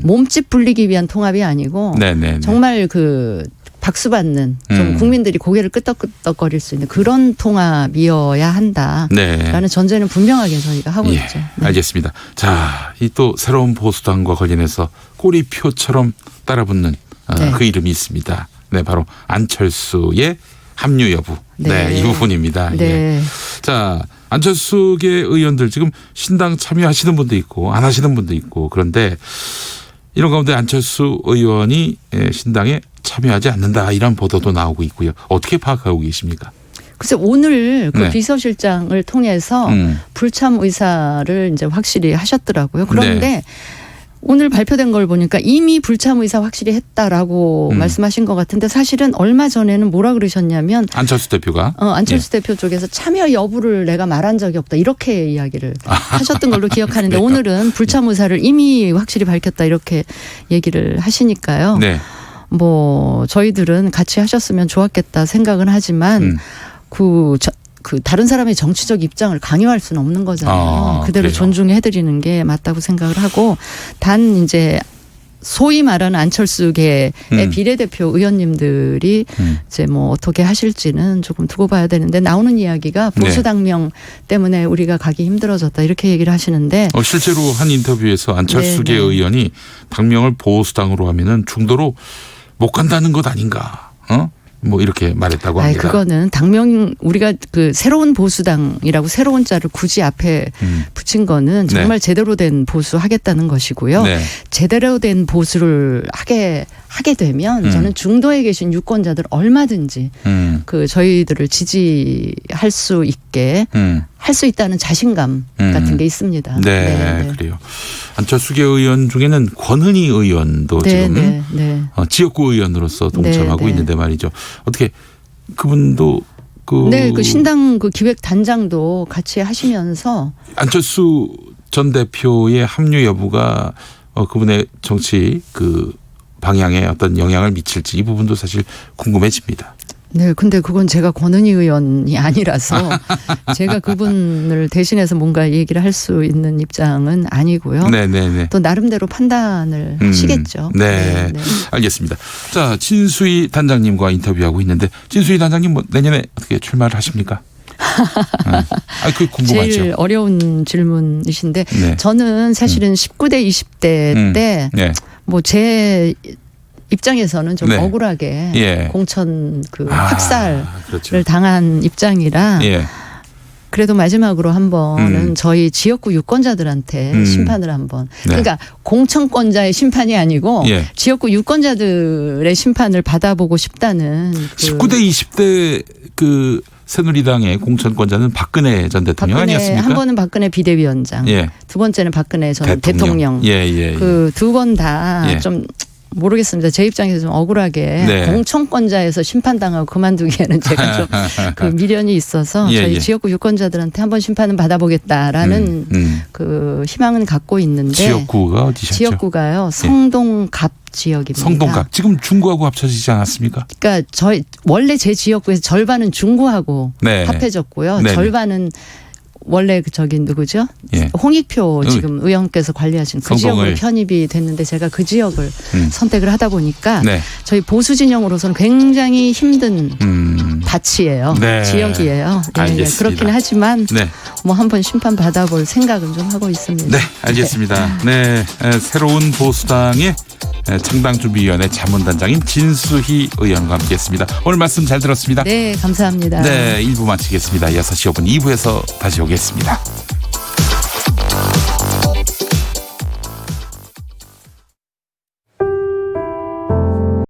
몸집 불리기 위한 통합이 아니고 정말 그 박수 받는 좀 국민들이 고개를 끄덕끄덕거릴 수 있는 그런 통합이어야 한다라는 전제는 분명하게 저희가 하고 있죠. 알겠습니다. 자, 이 또 새로운 보수당과 관련해서 꼬리표처럼 따라붙는 그 이름이 있습니다. 바로 안철수의 합류 여부. 이 부분입니다. 자, 안철수계 의원들 지금 신당 참여하시는 분도 있고 안 하시는 분도 있고 그런데 이런 가운데 안철수 의원이 신당에 참여하지 않는다 이런 보도도 나오고 있고요. 어떻게 파악하고 계십니까? 글쎄 오늘 그 비서실장을 통해서 불참 의사를 이제 확실히 하셨더라고요. 그런데 오늘 발표된 걸 보니까 이미 불참 의사 확실히 했다라고 말씀하신 것 같은데 사실은 얼마 전에는 뭐라 그러셨냐면 안철수 대표가 안철수 대표 쪽에서 참여 여부를 내가 말한 적이 없다 이렇게 이야기를 하셨던 걸로 기억하는데 오늘은 불참 의사를 이미 확실히 밝혔다 이렇게 얘기를 하시니까요. 뭐 저희들은 같이 하셨으면 좋았겠다 생각은 하지만 그 다른 사람의 정치적 입장을 강요할 수는 없는 거잖아요. 그대로 존중해드리는 게 맞다고 생각을 하고 단 이제 소위 말하는 안철수계의 비례대표 의원님들이 이제 뭐 어떻게 하실지는 조금 두고 봐야 되는데 나오는 이야기가 보수 당명 때문에 우리가 가기 힘들어졌다 이렇게 얘기를 하시는데 실제로 한 인터뷰에서 안철수계 의원이 당명을 보수당으로 하면은 중도로 못 간다는 것 아닌가? 뭐 이렇게 말했다고 합니다. 그거는 당명 우리가 그 새로운 보수당이라고 새로운 자를 굳이 앞에 붙인 거는 정말 제대로 된 보수 하겠다는 것이고요. 제대로 된 보수를 하게 되면 저는 중도에 계신 유권자들 얼마든지 그 저희들을 지지할 수 있게 할 수 있다는 자신감 같은 게 있습니다. 그래요. 안철수계 의원 중에는 권은희 의원도 지금 지역구 의원으로서 동참하고 있는데 말이죠. 어떻게 그분도 그 신당 그 기획 단장도 같이 하시면서 안철수 전 대표의 합류 여부가 그분의 정치 그 방향에 어떤 영향을 미칠지 이 부분도 사실 궁금해집니다. 근데 그건 제가 권은희 의원이 아니라서 제가 그분을 대신해서 뭔가 얘기를 할 수 있는 입장은 아니고요. 또 나름대로 판단을 하시겠죠. 알겠습니다. 자, 진수희 단장님과 인터뷰하고 있는데 진수희 단장님 뭐 내년에 어떻게 출마를 하십니까? 그 궁금하죠. 제일 어려운 질문이신데 저는 사실은 19대 20대 때 뭐 제 입장에서는 좀 억울하게 공천 그 학살을 당한 입장이라 그래도 마지막으로 한 번은 저희 지역구 유권자들한테 심판을 한번 그러니까 공천권자의 심판이 아니고 지역구 유권자들의 심판을 받아보고 싶다는 19대 20대 그 새누리당의 공천권자는 박근혜 전 대통령 아니었습니까? 한 번은 박근혜 비대위원장, 두 번째는 박근혜 전 대통령. 그 두 번 다 좀 모르겠습니다. 제 입장에서 좀 억울하게 네. 공천권자에서 심판당하고 그만두기에는 제가 좀 그 미련이 있어서 저희 지역구 유권자들한테 한번 심판은 받아보겠다라는 그 희망은 갖고 있는데 지역구가 어디셨죠? 지역구가요. 성동갑 지역입니다. 성동갑. 지금 중구하고 합쳐지지 않았습니까? 그러니까 원래 제 지역구에서 절반은 중구하고 합해졌고요. 절반은 원래 저기 누구죠? 홍익표 지금 의원께서 관리하신 그 지역으로 편입이 됐는데 제가 그 지역을 선택을 하다 보니까 저희 보수 진영으로서는 굉장히 힘든 밭이에요. 지역이에요. 그렇긴 하지만 뭐 한번 심판 받아볼 생각은 좀 하고 있습니다. 네, 알겠습니다. 네, 새로운 보수당의 창당준비위원회 자문단장인 진수희 의원과 함께했습니다. 오늘 말씀 잘 들었습니다. 네, 감사합니다. 네, 1부 마치겠습니다. 6시 5분 2부에서 다시 오겠습니다.